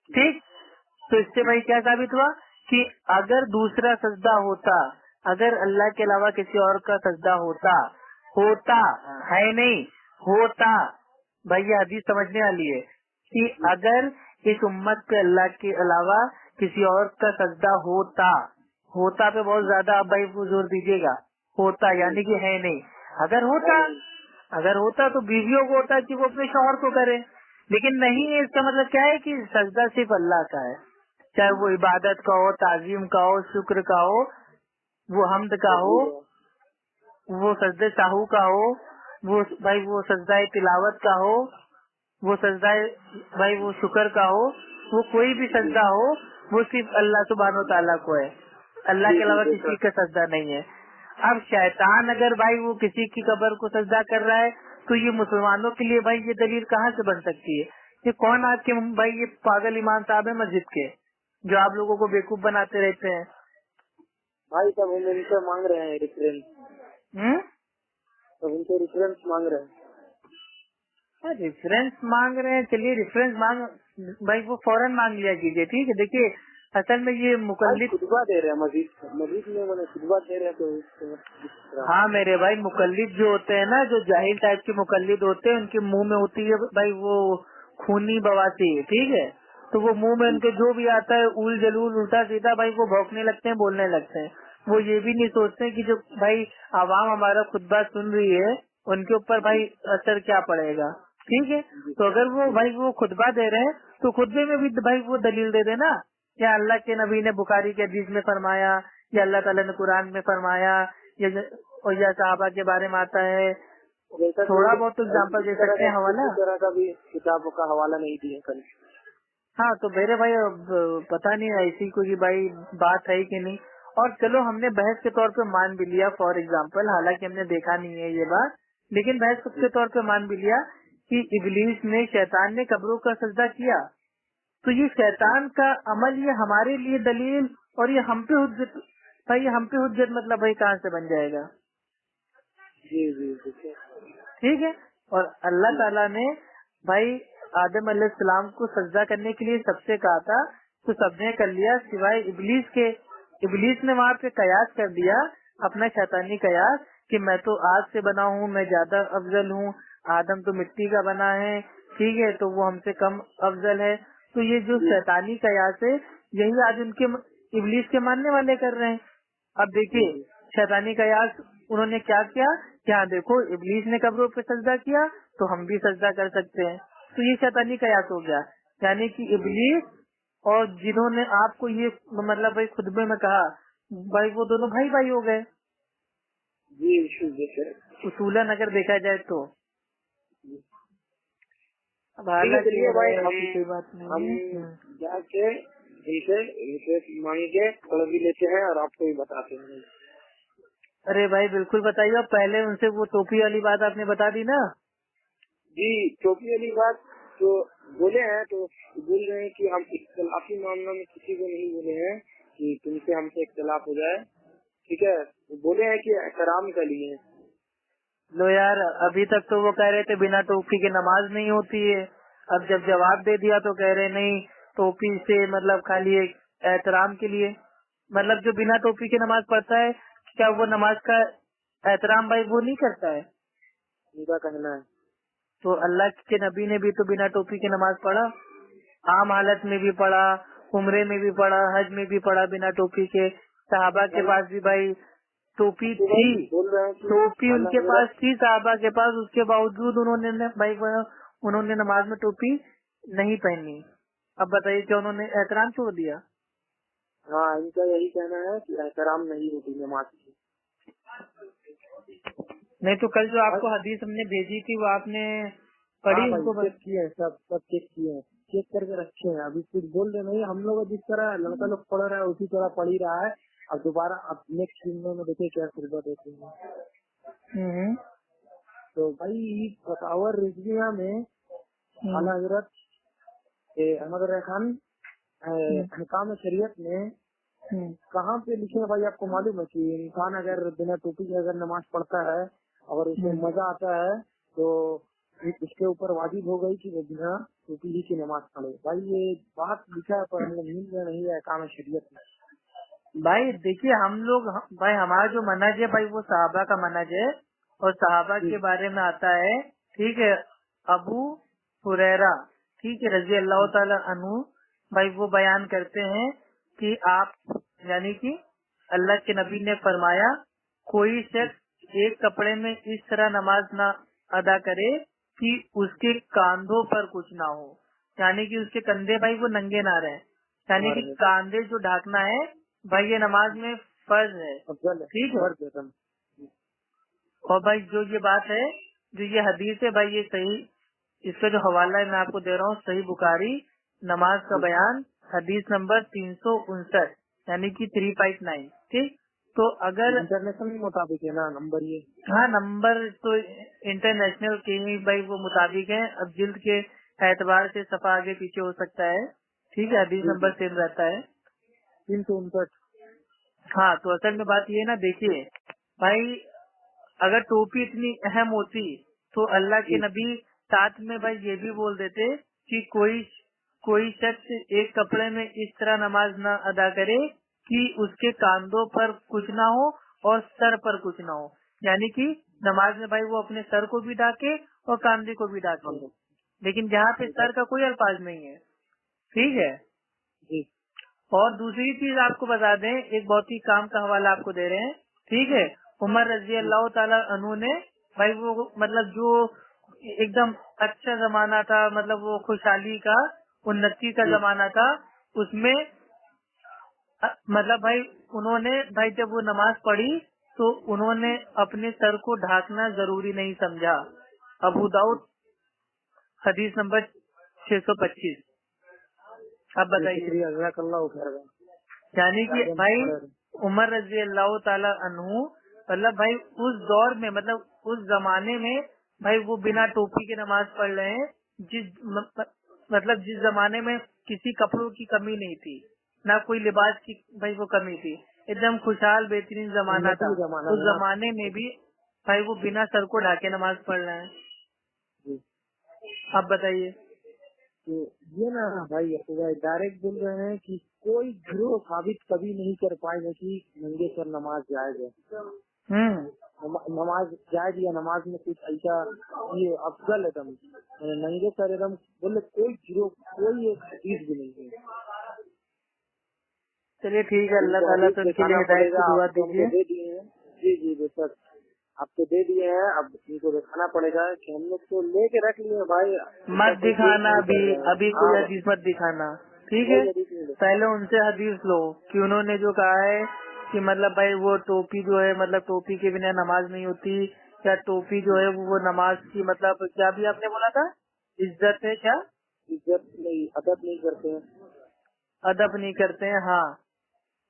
ठीक? तो इससे भाई क्या साबित हुआ कि अगर दूसरा सजदा होता, अगर अल्लाह के अलावा किसी और का सजदा होता है नहीं होता, भाई ये हदीस समझने वाली है कि अगर इस उम्मत पे अल्लाह के अलावा किसी और का सजदा होता पे बहुत ज्यादा आप भाई जोर दीजिएगा, होता यानी कि है नहीं। अगर होता तो बीवियों को होता कि वो अपने शौहर को करे, लेकिन नहीं है। इसका मतलब क्या है कि सजदा सिर्फ अल्लाह का है, चाहे वो इबादत का हो, ताजीम का हो, शुक्र का हो, वो हम्द का हो, वो सजदे साहू का हो, वो सजदा तिलावत का हो, वो सजदा भाई वो शुक्र का हो, वो कोई भी सजदा हो, वो सिर्फ अल्लाह सुब्हान व तआला को है, अल्लाह के अलावा किसी का सजदा नहीं है। अब शैतान अगर भाई वो किसी की कब्र को सजदा कर रहा है तो ये मुसलमानों के लिए भाई ये दलील कहाँ से बन सकती है? ये कौन आपके भाई ये पागल इमाम साहब है मस्जिद के जो आप लोगों को बेवकूफ बनाते रहते हैं? भाई तब हम इनसे मांग रहे हैं रेफरेंस, तो उनसे रेफरेंस मांग रहे हैं। रेफरेंस मांग रहे हैं, चलिए रेफरेंस भाई वो फौरन मांग लिया कीजिए, ठीक है? देखिए असल में ये मुकल्लिद खुतबा दे रहे हैं मस्जिद में मैंने खुतबा दे रहे हैं तो हाँ मेरे भाई, मुकल्लिद जो होते हैं ना, जो जाहिल टाइप के मुकल्लिद होते हैं, उनके मुंह में होती है भाई वो खूनी बवासी, ठीक है? तो वो मुंह में उनके जो भी आता है उल जलूल उल्टा सीधा भाई वो भौंकने लगते हैं, बोलने लगते हैं। वो ये भी नहीं सोचते कि जो भाई आवाम हमारा खुतबा सुन रही है उनके ऊपर भाई असर क्या पड़ेगा, ठीक है? तो अगर वो भाई वो खुतबा दे रहे हैं तो खुतबे में भी भाई वो दलील दे देना, या अल्लाह के नबी ने बुखारी के हदीस में फरमाया, या अल्लाह ताला ने कुरान में फरमाया, या सहाबा के बारे में आता है। थोड़ा बहुत एग्जाम्पल दे सकते हैं हवाला, तरह का भी किताबों का हवाला नहीं दिया कल। हाँ तो मेरे भाई अब पता नहीं ऐसी कोई भाई बात है कि नहीं। और चलो हमने बहस के तौर पे मान भी लिया फॉर एग्जाम्पल, हालांकि हमने देखा नहीं है ये बात, लेकिन बहस के तौर पे मान भी लिया कि इब्लीस ने, शैतान ने कब्रों का सजदा किया, तो ये शैतान का अमल ये हमारे लिए दलील और ये हम पे हुज्जत, भाई ये हम पे हुज्जत मतलब भाई कहाँ से बन जाएगा? जी जी ठीक है। और अल्लाह ताला ने भाई आदम अलैहिस्सलाम को सजदा करने के लिए सबसे कहा था, तो सबने कर लिया सिवाय इब्लीस के। इब्लीस ने वहाँ पे कयास कर दिया, अपना शैतानी कयास कि मैं तो आग से बना हूँ, मैं ज्यादा अफजल हूँ, आदम तो मिट्टी का बना है, ठीक है, तो वो हमसे कम अफजल है। तो ये जो शैतानी कयास है, यही आज उनके इब्लीस के मानने वाले कर रहे हैं। अब देखिए शैतानी कयास उन्होंने क्या किया, क्या देखो इब्लीस ने कब्रों पे सजदा किया तो हम भी सजदा कर सकते हैं, तो ये शैतानी कयास हो गया। यानी कि इब्लीस और जिन्होंने आपको ये मतलब भाई खुतबे में कहा भाई, वो दोनों भाई भाई हो गए जी। उसूलन अगर देखा जाए तो। अब चलिए भाई, कोई बात हम नहीं है। जाके इनसे रिक्वेस्ट मांग के पढ़ भी लेते हैं और आपको भी बताते हैं। अरे भाई बिल्कुल बताइए। अब पहले उनसे वो टोपी वाली बात आपने बता दी ना। जी, टोपी वाली बात तो बोले हैं, तो बोल रहे हैं कि हम इख्तिलाफी मामला में किसी को नहीं बोले हैं कि तुमसे हमसे इख्तिलाफ हो जाए, ठीक है। तो बोले हैं कि एहतराम के लिए। लो यार, अभी तक तो वो कह रहे थे बिना टोपी के नमाज नहीं होती है, अब जब जवाब दे दिया तो कह रहे नहीं टोपी से मतलब खाली एक एहतराम के लिए। मतलब जो बिना टोपी के नमाज पढ़ता है, क्या वो नमाज का एहतराम भाई वो नहीं करता है? उनका कहना है। तो अल्लाह के नबी ने भी तो बिना टोपी के नमाज पढ़ा, आम हालत में भी पढ़ा, उम्रे में भी पढ़ा, हज में भी पढ़ा बिना टोपी के। सहाबा के पास भी भाई टोपी तो भाई थी, बोल रहे हैं कि टोपी उनके अल्लाह पास थी सहाबा के पास, उसके बावजूद उन्होंने नमाज में टोपी नहीं पहनी। अब बताइए क्या उन्होंने एहतराम छोड़ दिया? हाँ, इनका यही कहना है कि एहतराम नहीं होती नमाज की। नहीं तो कल जो आपको हदीस हमने भेजी थी वो आपने पढ़ी? हाँ भाई, उनको चेक किए हैं, सब चेक किए हैं, चेक करके रखे हैं। अभी कुछ बोल रहे नहीं, हम लोग जिस तरह लड़का लोग पढ़ रहा है उसी तरह पढ़ ही रहा है। अब दोबारा अब नेक्स्ट दिन में देखिए क्या सुविधा देते हैं। तो भाई फतावर रिजविया में आला हजरत अहमद रजा खान अहकाम शरीयत में कहाँ पे लिखे हैं भाई? आपको मालूम है कि इंसान अगर बिना टोपी के अगर नमाज पढ़ता है, अगर उसे मजा आता है, तो उसके ऊपर वाजिब हो गई कि वो बिना टोपी ही की नमाज पढ़े। भाई ये बात लिखा है पर हम लोग नींद में नहीं है अहकाम शरीयत में। भाई देखिए हम लोग भाई हमारा जो मनहज है भाई वो सहाबा का मनहज है, और सहाबा के बारे में आता है, ठीक है, अबू हुरैरा, ठीक है, रजी अल्लाह ताला अन्हु, भाई वो बयान करते हैं कि आप यानी कि अल्लाह के नबी ने फरमाया कोई शख्स एक कपड़े में इस तरह नमाज ना अदा करे कि उसके कांधों पर कुछ ना हो, यानी कि उसके कंधे भाई वो नंगे ना रहे, यानी कि कांधे जो ढाकना है भाई ये नमाज में फर्ज है, ठीक है। और भाई जो ये बात है, जो ये हदीस है भाई ये सही, इसका जो हवाला है मैं आपको दे रहा हूँ, सही बुखारी नमाज का बयान हदीस नंबर 359 यानी कि 359, ठीक। तो अगर इंटरनेशनल मुताबिक है ना नंबर ये? हाँ, नंबर तो इंटरनेशनल के ही भाई वो मुताबिक है। अब जिल्द के एतबार से सफा आगे पीछे हो सकता है, ठीक है, हदीस नंबर सेम रहता है 359। हाँ, तो असल में बात ये है ना, देखिए भाई अगर टोपी इतनी अहम होती तो अल्लाह के नबी साथ में भाई ये भी बोल देते कि कोई शख्स एक कपड़े में इस तरह नमाज न अदा करे कि उसके कांधों पर कुछ ना हो और सर पर कुछ ना हो, यानी कि नमाज में भाई वो अपने सर को भी ढाके और कांधे को भी ढाके, लेकिन यहाँ पे सर का कोई अल्फाज नहीं है, ठीक है। और दूसरी चीज आपको बता दें, एक बहुत ही काम का हवाला आपको दे रहे हैं, ठीक है, उमर रजी अल्लाह ताला अन्हु ने भाई वो मतलब जो एकदम अच्छा जमाना था, मतलब वो खुशहाली का उन्नति का जमाना था, उसमें मतलब भाई उन्होंने भाई जब वो नमाज पढ़ी तो उन्होंने अपने सर को ढाकना जरूरी नहीं समझा। अबू दाऊद हदीस नंबर 625। अब बताइए, यानी कि भाई उमर रजी अल्लाह ताला अन्हु मतलब भाई उस दौर में, मतलब उस जमाने में भाई वो बिना टोपी के नमाज पढ़ रहे हैं, मतलब जिस जमाने में किसी कपड़ों की कमी नहीं थी, ना कोई लिबास की भाई वो कमी थी, एकदम खुशहाल बेहतरीन जमाना था, उस जमाने में भी भाई वो बिना सर को ढाके नमाज पढ़ रहे हैं। आप बताइए। तो ये ना भाई डायरेक्ट बोल रहे हैं कि कोई गिरोह साबित कभी नहीं कर पाएगा कि नंगे सर नमाज जायज है। नमाज जायज या नमाज में कुछ ऐसा ये अफजल एकदम नंगे सर एकदम बोले कोई जीरो कोई एक हदीस भी नहीं है। चलिए ठीक है, अल्लाह ताला तो उनके लिए हिदायत की दुआ दीजिए। दे दिए हैं जी जी बेशक, आप तो दे दिए हैं, अब इनको दिखाना पड़ेगा कि हम लोग तो लेके रख लिए भाई। मत दिखाना अभी कोई हदीस मत दिखाना, ठीक है। पहले उनसे हदीस लो कि उन्होंने जो कहा है कि मतलब भाई वो टोपी जो है मतलब टोपी के बिना नमाज नहीं होती, क्या टोपी जो है वो नमाज की मतलब क्या भी आपने बोला था इज्जत है, क्या इज्जत नहीं अदब नहीं करते हैं, अदब नहीं करते हैं। हाँ,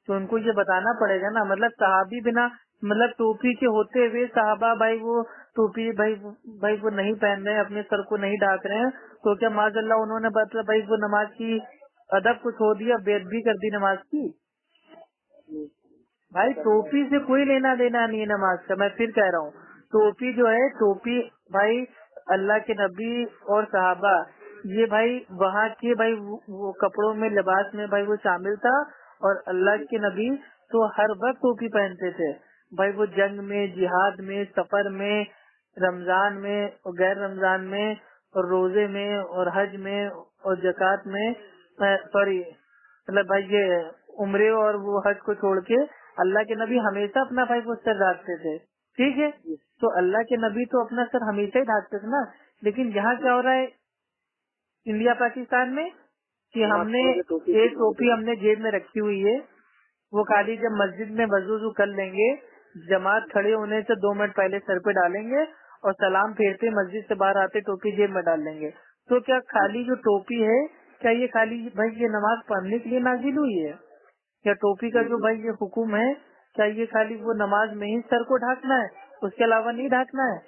तो उनको ये बताना पड़ेगा ना, मतलब सहाबी बिना मतलब टोपी के होते हुए साहबा भाई वो टोपी भाई वो नहीं पहन रहे हैं, अपने सर को नहीं ढाक रहे हैं, तो क्या माज़अल्लाह उन्होंने मतलब भाई वो नमाज की अदब को छोड़ दिया, बेअदबी कर दी नमाज की। भाई टोपी से कोई लेना देना नहीं है नमाज का। मैं फिर कह रहा हूँ, टोपी जो है टोपी भाई अल्लाह के नबी और सहाबा ये भाई वहाँ के भाई वो कपड़ों में लिबास में भाई वो शामिल था, और अल्लाह के नबी तो हर वक्त टोपी पहनते थे भाई। वो जंग में, जिहाद में, सफर में, रमजान में और गैर रमजान में, और रोजे में और हज में और जकात में, सॉरी मतलब भाई ये उम्रे और वो हज को छोड़ के अल्लाह के नबी हमेशा अपना भाई वो सर ढाकते थे, ठीक है। तो अल्लाह के नबी तो अपना सर हमेशा ही ढाकते थे ना। लेकिन यहाँ क्या हो रहा है इंडिया पाकिस्तान में कि हमने एक टोपी हमने जेब में रखी हुई है, वो खाली जब मस्जिद में वजू कर लेंगे, जमात खड़े होने से 2 मिनट पहले सर पे डालेंगे और सलाम फेरते मस्जिद से बाहर आते टोपी जेब में डाल लेंगे। तो क्या खाली जो टोपी है क्या ये खाली भाई ये नमाज पढ़ने के लिए नाजिल हुई है? क्या टोपी का जो भाई ये हुक्म है क्या ये खाली वो नमाज में ही सर को ढाकना है, उसके अलावा नहीं ढाकना है?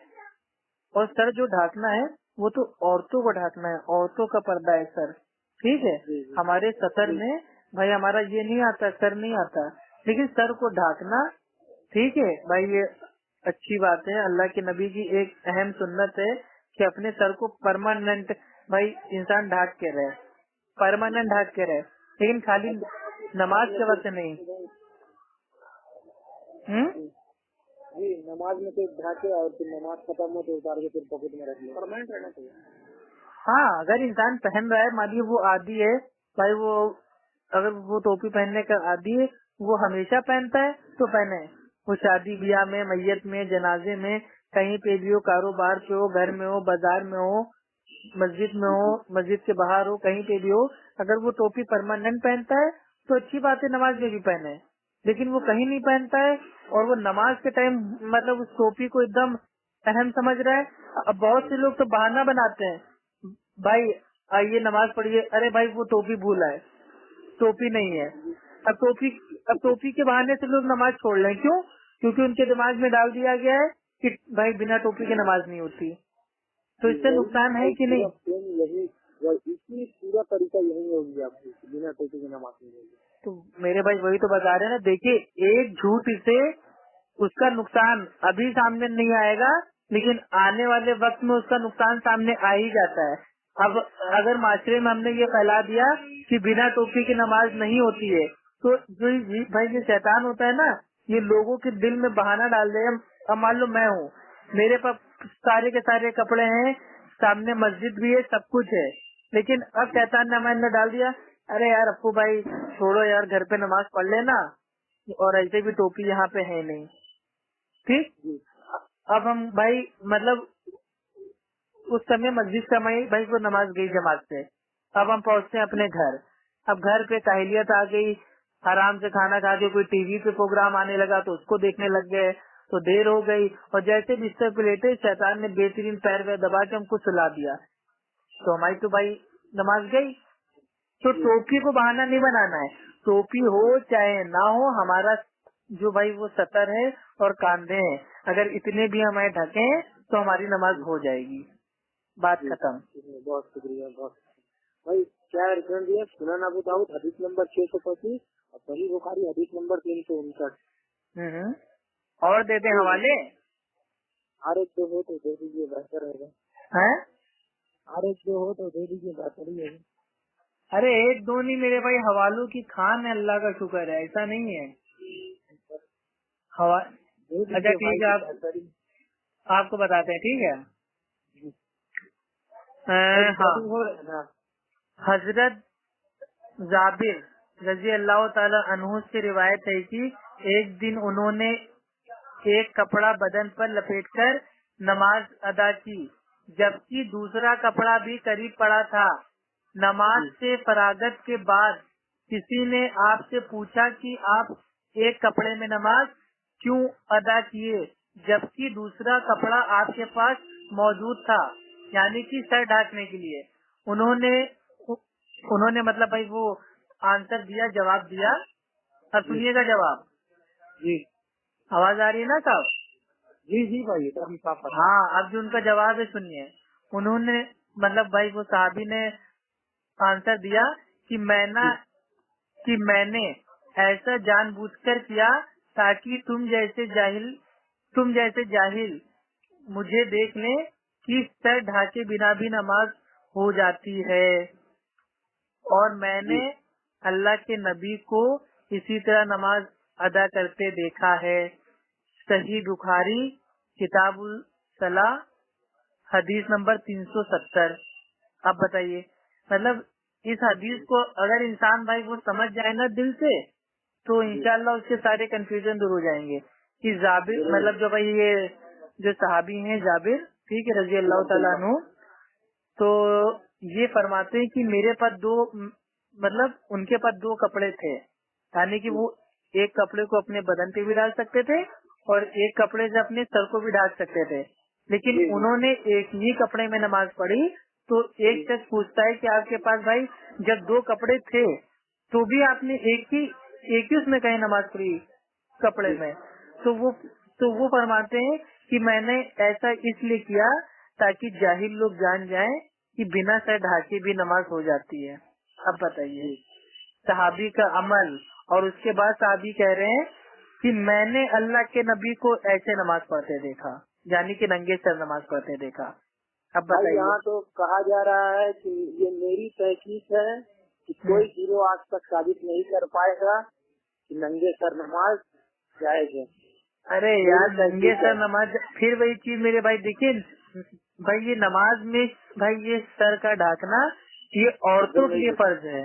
और सर जो ढाकना है वो तो औरतों को ढाकना है, औरतों का पर्दा है सर, ठीक है। हमारे सतर में भाई हमारा ये नहीं आता, सर नहीं आता, लेकिन सर को ढाकना ठीक है भाई, ये अच्छी बात है। अल्लाह के नबी की एक अहम सुन्नत है कि अपने सर को परमानेंट भाई इंसान ढाक के रहे, परमानेंट ढाक के रहे, लेकिन खाली नमाज के वक्त नहीं। जी नमाज में तो ढाके और फिर नमाज खत्म हो तो उतार के फिर पॉकेट में रख लो, परमानेंट रहना चाहिए। हाँ, अगर इंसान पहन रहा है, मान लीजिए वो आदी है भाई, वो अगर वो टोपी पहनने का आदी है, वो हमेशा पहनता है तो पहने। वो शादी ब्याह में, मैयत में, जनाजे में, कहीं पे भी हो, कारोबार पे हो, घर में हो, बाजार में हो, मस्जिद में हो, मस्जिद के बाहर हो, कहीं पे भी हो, अगर वो टोपी परमानेंट पहनता है तो अच्छी बात है, नमाज में भी पहने। लेकिन वो कहीं नहीं पहनता है और वो नमाज के टाइम मतलब उस टोपी को एकदम अहम समझ रहा है। अब बहुत से लोग तो बहाना बनाते हैं, भाई आइए नमाज पढ़िए, अरे भाई वो टोपी भूला है, टोपी नहीं है। अब टोपी के बहाने से लोग नमाज छोड़ लें, क्यों? क्योंकि उनके दिमाग में डाल दिया गया है कि भाई बिना टोपी के नमाज नहीं होती। तो इससे नुकसान है कि नहीं? यही इसी पूरा तरीका यही होगी आपकी, बिना टोपी की नमाज नहीं होगी। तो मेरे भाई वही तो बता रहे हैं ना, देखिए एक झूठ से उसका नुकसान अभी सामने नहीं आएगा, लेकिन आने वाले वक्त में उसका नुकसान सामने आ ही जाता है। अब अगर माशरे में हमने ये फैला दिया कि बिना टोपी की नमाज नहीं होती है, तो जो भाई ये शैतान होता है ना, ये लोगों के दिल में बहाना डाल दे। अब मान लो मैं हूँ, मेरे पास सारे के सारे कपड़े हैं, सामने मस्जिद भी है, सब कुछ है, लेकिन अब शैतान ने हमारे अंदर डाल दिया, अरे यार अप्पू भाई छोड़ो यार, घर पे नमाज पढ़ लेना, और ऐसे भी टोपी यहाँ पे है नहीं, ठीक। अब हम भाई मतलब उस समय मस्जिद समय भाई वो नमाज गई जमात से, अब हम पहुँचते हैं अपने घर। अब घर पे काहिलियत आ गई, आराम से खाना खा के कोई टीवी पे प्रोग्राम आने लगा तो उसको देखने लग गए, तो देर हो गई, और जैसे बिस्तर पे लेटे शैतान ने बेहतरीन पैर वैर दबा के हमको सुला दिया, तो हमारी तो भाई नमाज गई। तो टोपी को बहाना नहीं बनाना है, टोपी हो चाहे ना हो, हमारा जो भाई वो सतर है और कांधे हैं, अगर इतने भी हमें ढके तो हमारी नमाज हो जाएगी, बात खत्म। बहुत शुक्रिया, बहुत भाई। क्या रिटर्न दिया? सुनन अबू दाऊद हदीस नंबर 625 और सही बुखारी हदीस नंबर 359। और दे दे हवाले, और एक दो हो तो दे दीजिए, बेहतर रहेगा। हैं? और एक दो हो तो दे दीजिए, बेहतर ही है। अरे एक दो नहीं मेरे भाई, हवालों की खान है, अल्लाह का शुक्र है, ऐसा नहीं है। अच्छा ठीक है, आपको बताते हैं, ठीक है। हाँ, हजरत जाबिर रजी अल्लाह ताला अन्हु से रिवायत है कि एक दिन उन्होंने एक कपड़ा बदन पर लपेटकर नमाज अदा की, जबकि दूसरा कपड़ा भी करीब पड़ा था। नमाज से फरागत के बाद किसी ने आपसे पूछा कि आप एक कपड़े में नमाज क्यों अदा किए, जबकि दूसरा कपड़ा आपके पास मौजूद था, यानी कि सर ढकने के लिए। उन्होंने मतलब भाई वो आंसर दिया, जवाब दिया। अब सुनिएगा जवाब जी। आवाज आ रही है ना साहब? जी जी भाई, काफी साफ। हाँ, अब जो उनका जवाब है सुनिए। उन्होंने मतलब भाई वो साहबी ने आंसर दिया कि मैंने ऐसा जानबूझकर किया ताकि तुम जैसे जाहिल मुझे देख लें कि सर ढाके बिना भी नमाज हो जाती है, और मैंने अल्लाह के नबी को इसी तरह नमाज अदा करते देखा है। सही बुखारी किताबुल सलाह हदीस नंबर 370। अब बताइए, मतलब इस हदीस को अगर इंसान भाई वो समझ जाए ना दिल से, तो इंशाल्लाह उसके सारे कंफ्यूजन दूर हो जाएंगे। कि जाबिर मतलब जो भाई ये जो सहाबी हैं जाबिर, ठीक है, रजी अल्लाह ताला अन्हु, तो ये फरमाते हैं कि मेरे पास मतलब उनके पास दो कपड़े थे, यानी कि वो एक कपड़े को अपने बदन पे भी डाल सकते थे और एक कपड़े से अपने सर को भी ढक सकते थे, लेकिन उन्होंने एक ही कपड़े में नमाज पढ़ी। तो एक शख्स पूछता है कि आपके पास भाई जब दो कपड़े थे तो भी आपने एक ही उसमें कहीं नमाज पढ़ी कपड़े में? तो वो फरमाते हैं कि मैंने ऐसा इसलिए किया ताकि जाहिल लोग जान जाएं कि बिना सर ढाके भी नमाज हो जाती है। अब बताइए, सहाबी का अमल, और उसके बाद सहाबी कह रहे हैं कि मैंने अल्लाह के नबी को ऐसे नमाज पढ़ते देखा, यानी कि नंगे सर नमाज पढ़ते देखा। अब बताइए, यहाँ तो कहा जा रहा है कि ये मेरी तहकीक है कि कोई गिरोह आज तक साबित नहीं कर पाएगा कि नंगे सर नमाज जायज है। अरे यार नंगे सर नमाज, फिर वही चीज मेरे भाई देखिए भाई, ये नमाज में भाई ये सर का ढकना ये औरतों के लिए फर्ज है।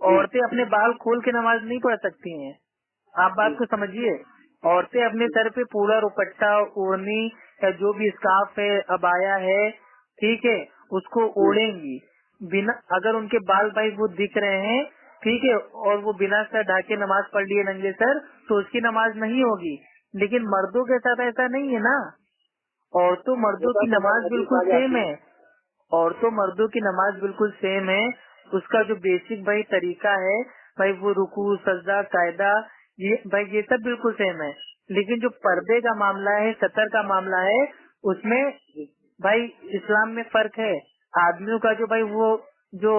औरतें अपने बाल खोल के नमाज नहीं पढ़ सकती हैं, आप बात को समझिए। औरतें अपने सर पे पूरा दुपट्टा, ओढ़नी या जो भी स्कार्फ है, अबाया है, ठीक है, उसको ओढ़ेंगी बिना, अगर उनके बाल भाई वो दिख रहे हैं, ठीक है, और वो बिना सर ढाके नमाज पढ़ लिए नंगे सर, तो उसकी नमाज नहीं होगी। लेकिन मर्दों के साथ ऐसा नहीं है ना, औरतों मर्दों की नमाज बिल्कुल सेम है, औरतों मर्दों की नमाज बिल्कुल सेम है। उसका जो बेसिक भाई तरीका है भाई, वो रुकू सजदा कायदा, ये भाई ये सब बिल्कुल सेम है। लेकिन जो पर्दे का मामला है, सतर का मामला है, उसमें भाई इस्लाम में फर्क है। आदमियों का जो भाई वो जो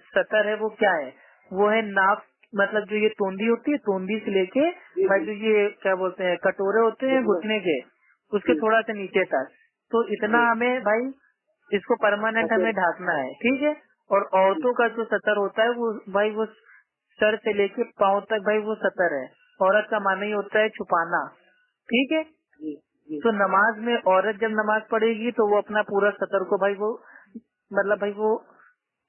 सतर है वो क्या है, वो है नाफ, मतलब जो ये तोंदी होती है, तोंदी से लेके भाई जो ये क्या बोलते हैं कटोरे होते हैं घुटने के, उसके थोड़ा सा नीचे तक, तो इतना हमें भाई इसको परमानेंट हमें ढाकना है, ठीक है। और औरतों का जो सतर होता है वो भाई वो सर से लेके पाँव तक भाई वो सतर है। औरत का माना ही होता है छुपाना, ठीक है। तो नमाज में औरत जब नमाज पढ़ेगी तो वो अपना पूरा सतर को भाई वो मतलब भाई वो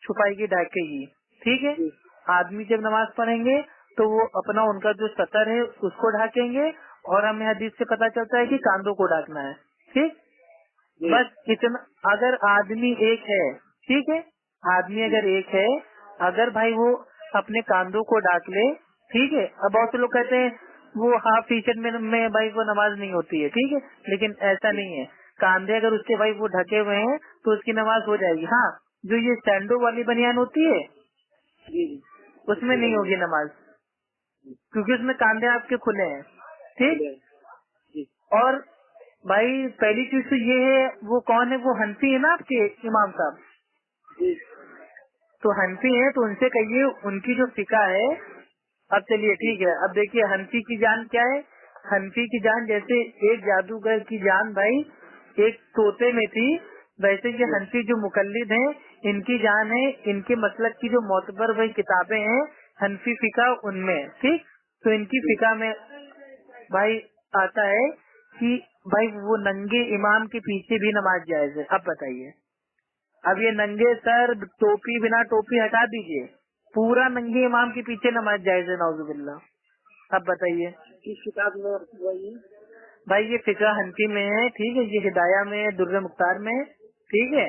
छुपाएगी, ढकेगी, ठीक है। आदमी जब नमाज पढ़ेंगे तो वो अपना उनका जो सतर है उसको ढकेंगे, और हमें हदीस से पता चलता है कि कांधों को ढकना है, ठीक। बस इतना। अगर आदमी एक है, ठीक है, आदमी अगर एक है, अगर भाई वो अपने कांधों को ढक ले, ठीक है। अब बहुत से लोग कहते हैं वो हाफ टी शर्ट में भाई वो नमाज नहीं होती है, ठीक है, लेकिन ऐसा नहीं है। कांधे अगर उसके भाई वो ढके हुए हैं तो उसकी नमाज हो जाएगी। हाँ, जो ये सैंडो वाली बनियान होती है उसमें नहीं होगी नमाज, क्योंकि उसमें कांधे आपके खुले हैं, ठीक। और भाई पहली चीज तो ये है, वो कौन है, वो हनफी है ना आपके इमाम साहब, तो हनफी है तो उनसे कहिए उनकी जो फिका है। अब चलिए ठीक है, अब देखिए हनफी की जान क्या है। हनफी की जान जैसे एक जादूगर की जान भाई एक तोते में थी, वैसे ये हनफी जो मुकल्लिद हैं इनकी जान है, इनके मसलक की जो मोतबर भाई किताबें हैं हनफी फिका उनमें, ठीक। तो इनकी फिका में भाई आता है कि भाई वो नंगे इमाम के पीछे भी नमाज जायज है। अब बताइए, अब ये नंगे सर टोपी बिना टोपी हटा दीजिए, पूरा नंगे इमाम के पीछे नमाज जायज है, नाउजुबिल्लाह। अब बताइए किस किताब में वही? भाई ये फिक्र हनफी में है, ठीक है, ये हिदाया में है, दुर्र मुख्तार में, ठीक है,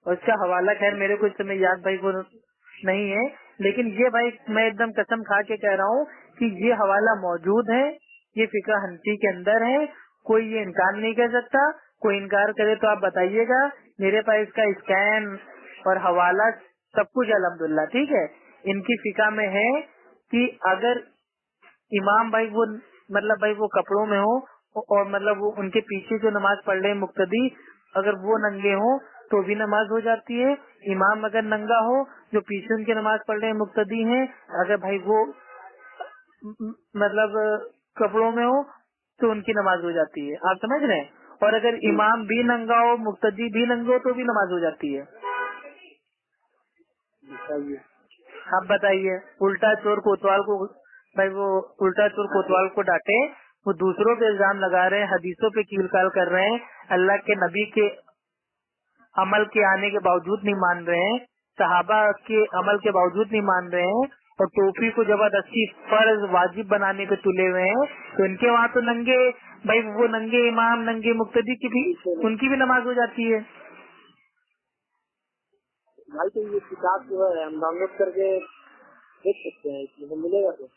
और इसका हवाला खैर मेरे को इस समय याद भाई वो नहीं है, लेकिन ये भाई मैं एकदम कसम खा के कह रहा हूँ कि ये हवाला मौजूद है, ये फिक्र हनफी के अंदर है, कोई ये इनकार नहीं कर सकता। कोई इनकार करे तो आप बताइएगा, मेरे पास इसका स्कैन और हवाला सब कुछ अल्हम्दुलिल्लाह, ठीक है। इनकी फिका में है कि अगर इमाम भाई वो मतलब भाई वो कपड़ों में हो और मतलब वो उनके पीछे जो नमाज पढ़ रहे हैं मुक्तदी, अगर वो नंगे हो तो भी नमाज हो जाती है। इमाम अगर नंगा हो, जो पीछे उनके नमाज पढ़ रहे हैं मुक्तदी हैं, अगर भाई वो मतलब कपड़ों में हो तो उनकी नमाज हो जाती है। आप समझ रहे हैं? और अगर इमाम भी नंगा हो, मुक्तदी भी नंगे हो तो भी नमाज हो जाती है। आप बताइए, उल्टा चोर कोतवाल को भाई वो उल्टा चोर कोतवाल को डांटे, वो दूसरों पे इल्जाम लगा रहे हैं, हदीसों पे कील काल कर रहे हैं, अल्लाह के नबी के अमल के आने के बावजूद नहीं मान रहे हैं, सहाबा के अमल के बावजूद नहीं मान रहे हैं, और टोपी को जबरदस्ती फर्ज वाजिब बनाने पे तुले हुए हैं। तो इनके वहाँ तो नंगे भाई वो नंगे इमाम नंगे मुक्तदी की भी उनकी भी नमाज हो जाती है। भाई तो ये किताब जो है हम डाउनलोड करके देख सकते हैं, इसमें मिलेगा तो?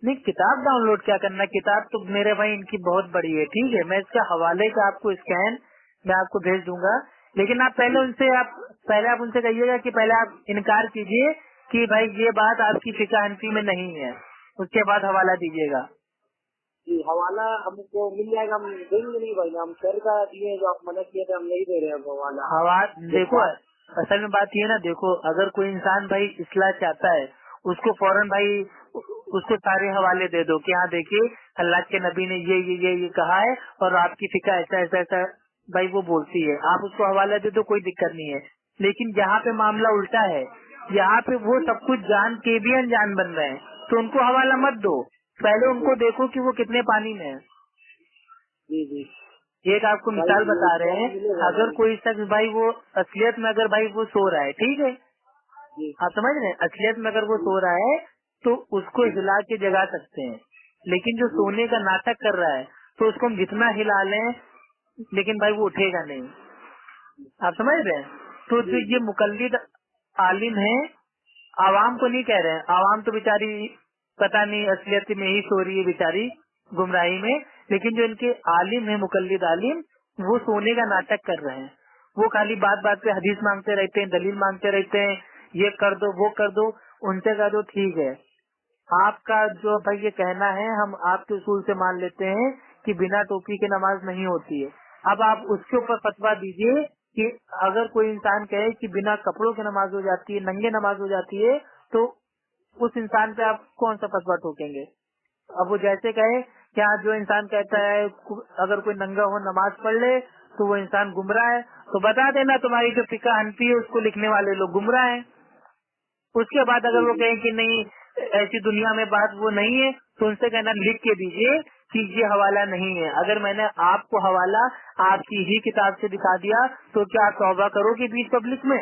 नहीं, किताब डाउनलोड क्या करना, किताब तो मेरे भाई इनकी बहुत बड़ी है, ठीक है, मैं इसके हवाले का आपको स्कैन मैं आपको भेज दूंगा, लेकिन आप पहले आप उनसे कहिएगा कि पहले आप इनकार कीजिए कि भाई ये बात आपकी फिका हनफी में नहीं है, उसके बाद हवाला दीजिएगा। जी हवाला हमको मिल जाएगा, हम देंगे नहीं भाई, हम सर का दिए जो आप मना किए थे हम नहीं दे रहे हैं हवाला। देखो असल में बात ये ना, देखो अगर कोई इंसान भाई इस्लाह चाहता है, उसको फौरन भाई उसको सारे हवाले दे दो कि हाँ देखिए अल्लाह के नबी ने ये कहा है और आपकी फिका ऐसा ऐसा ऐसा भाई वो बोलती है, आप उसको हवाला दे दो, कोई दिक्कत नहीं है। लेकिन जहाँ पे मामला उल्टा है, यहाँ पे वो सब कुछ जान के भी अनजान बन रहे हैं, तो उनको हवाला मत दो, पहले उनको देखो कि वो कितने पानी में है। जी जी एक आपको मिसाल बता रहे हैं, अगर कोई शख्स भाई वो असलियत में अगर भाई वो सो रहा है, ठीक है, आप समझ रहे हैं, असलियत में अगर वो सो रहा है तो उसको हिला के जगा सकते हैं, लेकिन जो सोने का नाटक कर रहा है तो उसको हम जितना हिला लें लेकिन भाई वो उठेगा नहीं। आप समझ रहे हैं? तो जो ये मुकल्लिद आलिम है, आवाम को नहीं कह रहे हैं, आवाम तो बेचारी पता नहीं असलियत में ही सो रही है बेचारी गुमराही में, लेकिन जो इनके आलिम है मुकल्लिद आलिम, वो सोने का नाटक कर रहे हैं, वो खाली बात बात पे हदीस मांगते रहते हैं, दलील मांगते रहते हैं, ये कर दो वो कर दो। उनसे कह दो ठीक है, आपका जो भाई ये कहना है हम आपके उसूल से मान लेते हैं कि बिना टोपी के नमाज नहीं होती है, अब आप उसके ऊपर फतवा दीजिए कि अगर कोई इंसान कहे कि बिना कपड़ों के नमाज हो जाती है, नंगे नमाज हो जाती है, तो उस इंसान पे आप कौन सा फतवा ठोकेंगे? अब वो जैसे कहे क्या जो इंसान कहता है अगर कोई नंगा हो नमाज पढ़ ले तो वो इंसान गुमराह है, तो बता देना तुम्हारी जो फिका हनफी है उसको लिखने वाले लोग गुमराह हैं। उसके बाद अगर वो कहें कि नहीं ऐसी दुनिया में बात वो नहीं है, तो उनसे कहना लिख के दीजिए कि ये हवाला नहीं है। अगर मैंने आपको हवाला आपकी ही किताब से दिखा दिया तो क्या आप तौबा करोगे बीच पब्लिक में?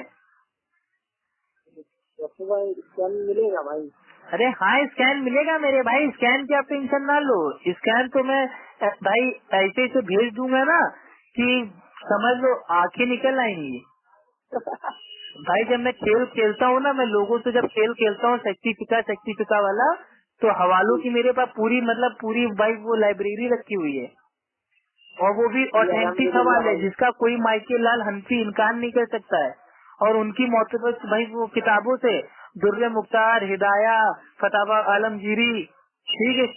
भाई स्कैन मिलेगा भाई? अरे हाँ स्कैन मिलेगा मेरे भाई, स्कैन की आप टेंशन ना लो, स्कैन तो मैं भाई ऐसे से भेज दूंगा ना कि समझ लो आंखें निकल आएंगी। भाई जब मैं खेल खेलता हूँ ना, मैं लोगों से जब खेल खेलता हूँ सेक्टिफिका वाला, तो हवालों की मेरे पास पूरी मतलब पूरी भाई वो लाइब्रेरी रखी हुई है, और वो भी ऑथेंटिक हवाले जिसका कोई माइकल लाल हनफी इनकार नहीं कर सकता है। और उनकी मोतबर भाई वो किताबों से दुर्र मुख्तार, हिदाया, फतावा आलमगीरी, ठीक है,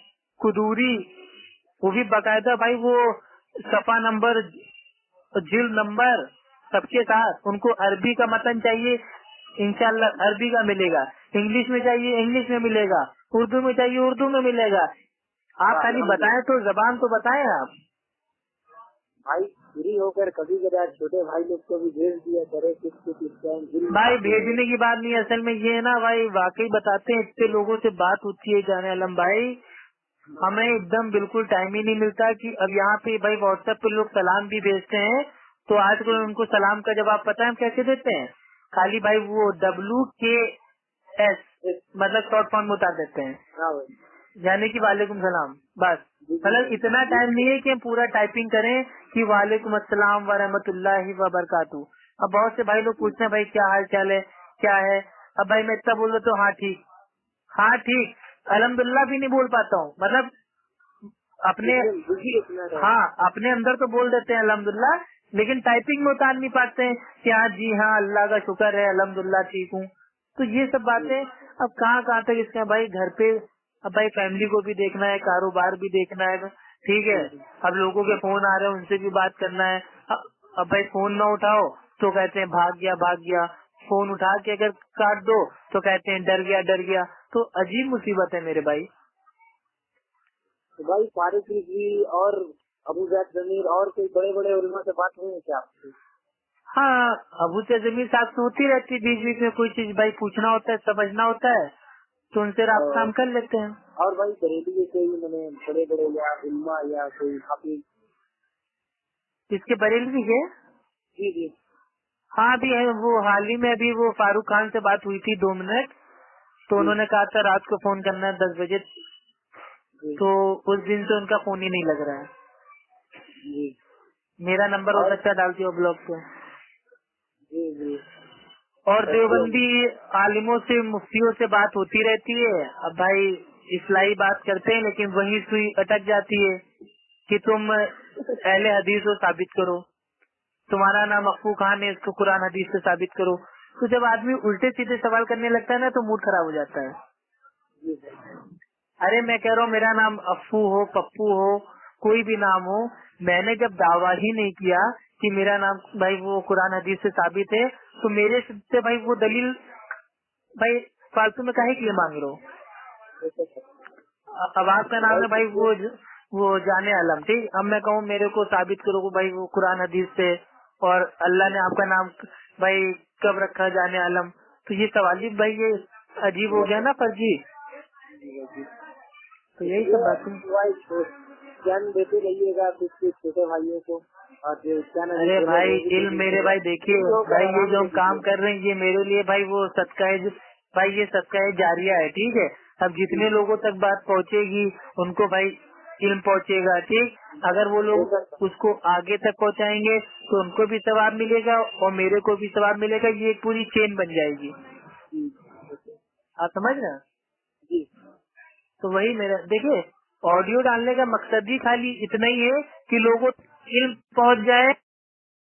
कुदूरी, वो भी बाकायदा भाई वो सफा नंबर जिल नंबर सबके साथ। उनको अरबी का मतन चाहिए इंशाल्लाह अरबी का मिलेगा, इंग्लिश में चाहिए इंग्लिश में मिलेगा, उर्दू में चाहिए उर्दू में मिलेगा। आप खाली बताएं तो, जबान तो बताएं आप। भाई फ्री होकर कभी कभार छोटे भाई लोग को भी भेज दिया करे कुछ भाई भेजने की बात नहीं, असल में ये है ना भाई वाकई बताते हैं, इतने लोगों से बात होती है जाने आलम भाई, हमें एकदम बिल्कुल टाइम ही नहीं मिलता कि अब यहाँ पे भाई व्हाट्सएप पे लोग सलाम भी भेजते हैं, तो आजकल उनको सलाम का जवाब पता है हम कैसे देते हैं? खाली भाई वो WKS मतलब शॉर्ट फॉर्म में उतार देते हैं, हाँ भाई, यानी कि वालेकुम सलाम, बस। जी मतलब इतना टाइम नहीं है कि हम पूरा टाइपिंग करें कि वालेकुम अस्सलाम व रहमतुल्लाहि व बरकातहू। अब बहुत से भाई लोग पूछते हैं भाई क्या हाल चाल है, क्या है। अब भाई मैं इतना बोल रहा तो हाँ ठीक, हाँ ठीक, अल्हम्दुलिल्लाह भी नहीं बोल पाता हूँ। मतलब अपने, बिजी इतना है। हाँ अपने अंदर तो बोल देते हैं अल्हम्दुलिल्लाह, लेकिन टाइपिंग में उतार नहीं पाते हैं कि हाँ जी हाँ अल्लाह का शुक्र है अल्हम्दुलिल्लाह ठीक हूँ। तो ये सब बातें अब कहाँ तक इसके भाई घर पे, अब भाई फैमिली को भी देखना है, कारोबार भी देखना है, ठीक है। अब लोगों के फोन आ रहे हैं उनसे भी बात करना है। अब भाई फोन ना उठाओ तो कहते हैं भाग गया, फोन उठा के अगर काट दो तो कहते हैं डर गया। तो अजीब मुसीबत है मेरे भाई। तो भाई फारिक रिजवी और अबू जैद जमीर और कोई बड़े बड़े उलमा से बात हुई है क्या आपकी? हाँ अबू से जमीर साहब से होती रहती है, बीच बीच में कोई चीज भाई पूछना होता है, समझना होता है तो उनसे राब्ता हम कर लेते हैं। और भाई बरेली के कोई मैंने बड़े बड़े या उलमा या कोई हाफिज? इसके बरेलवी के, जी जी, हाँ अभी है वो हाल ही में अभी वो फारूक खान से बात हुई थी 2 मिनट, तो जी, उन्होंने कहा था रात को फोन करना है 10 बजे, जी, तो उस दिन से उनका फोन ही नहीं लग रहा है। जी, मेरा नंबर हो और सकता है डालती हो ब्लॉग पे। जी जी, और देवबंदी आलिमों से मुफ्तियों से बात होती रहती है। अब भाई इस्लाही बात करते हैं लेकिन वही सुई अटक जाती है कि तुम अहले हदीस को साबित करो, तुम्हारा नाम अफू खान है इसको कुरान हदीस से साबित करो। तो जब आदमी उल्टे सीधे सवाल करने लगता है ना तो मूड खराब हो जाता है। जी भाई, अरे मैं कह रहा हूँ मेरा नाम अफू हो, पप्पू हो, कोई भी नाम हो, मैंने जब दावा ही नहीं किया कि मेरा नाम भाई वो कुरान हदीस से साबित है, तो मेरे से भाई वो दलील भाई फालतू में काहे के लिए मांग रहे हो? अब आपका नाम है भाई वो जाने आलम, ठीक। अब मैं कहूँ मेरे को साबित करो कि भाई वो कुरान हदीस से, और अल्लाह ने आपका नाम भाई कब रखा जाने आलम, तो ये सवाल ही भाई ये अजीब हो गया ना फर्जी। तो यही सब बातें। भाई ज्ञान देते रहिएगा कुछ छोटे भाइयों को। और अरे भाई इल्म मेरे भाई देखिए भाई ये जो हम काम कर रहे हैं ये मेरे लिए भाई वो सदका है, भाई ये सदका है जारिया है, ठीक है। अब जितने लोगों तक बात पहुंचेगी उनको भाई इल्म पहुंचेगा, ठीक। अगर वो लोग उसको आगे तक पहुंचाएंगे तो उनको भी सवाब मिलेगा और मेरे को भी सवाब मिलेगा, ये एक पूरी चेन बन जाएगी। आप समझ रहे हैं? जी, तो वही मेरा देखिए ऑडियो डालने का मकसद ही खाली इतना ही है कि लोगों तक इल्म पहुंच जाए।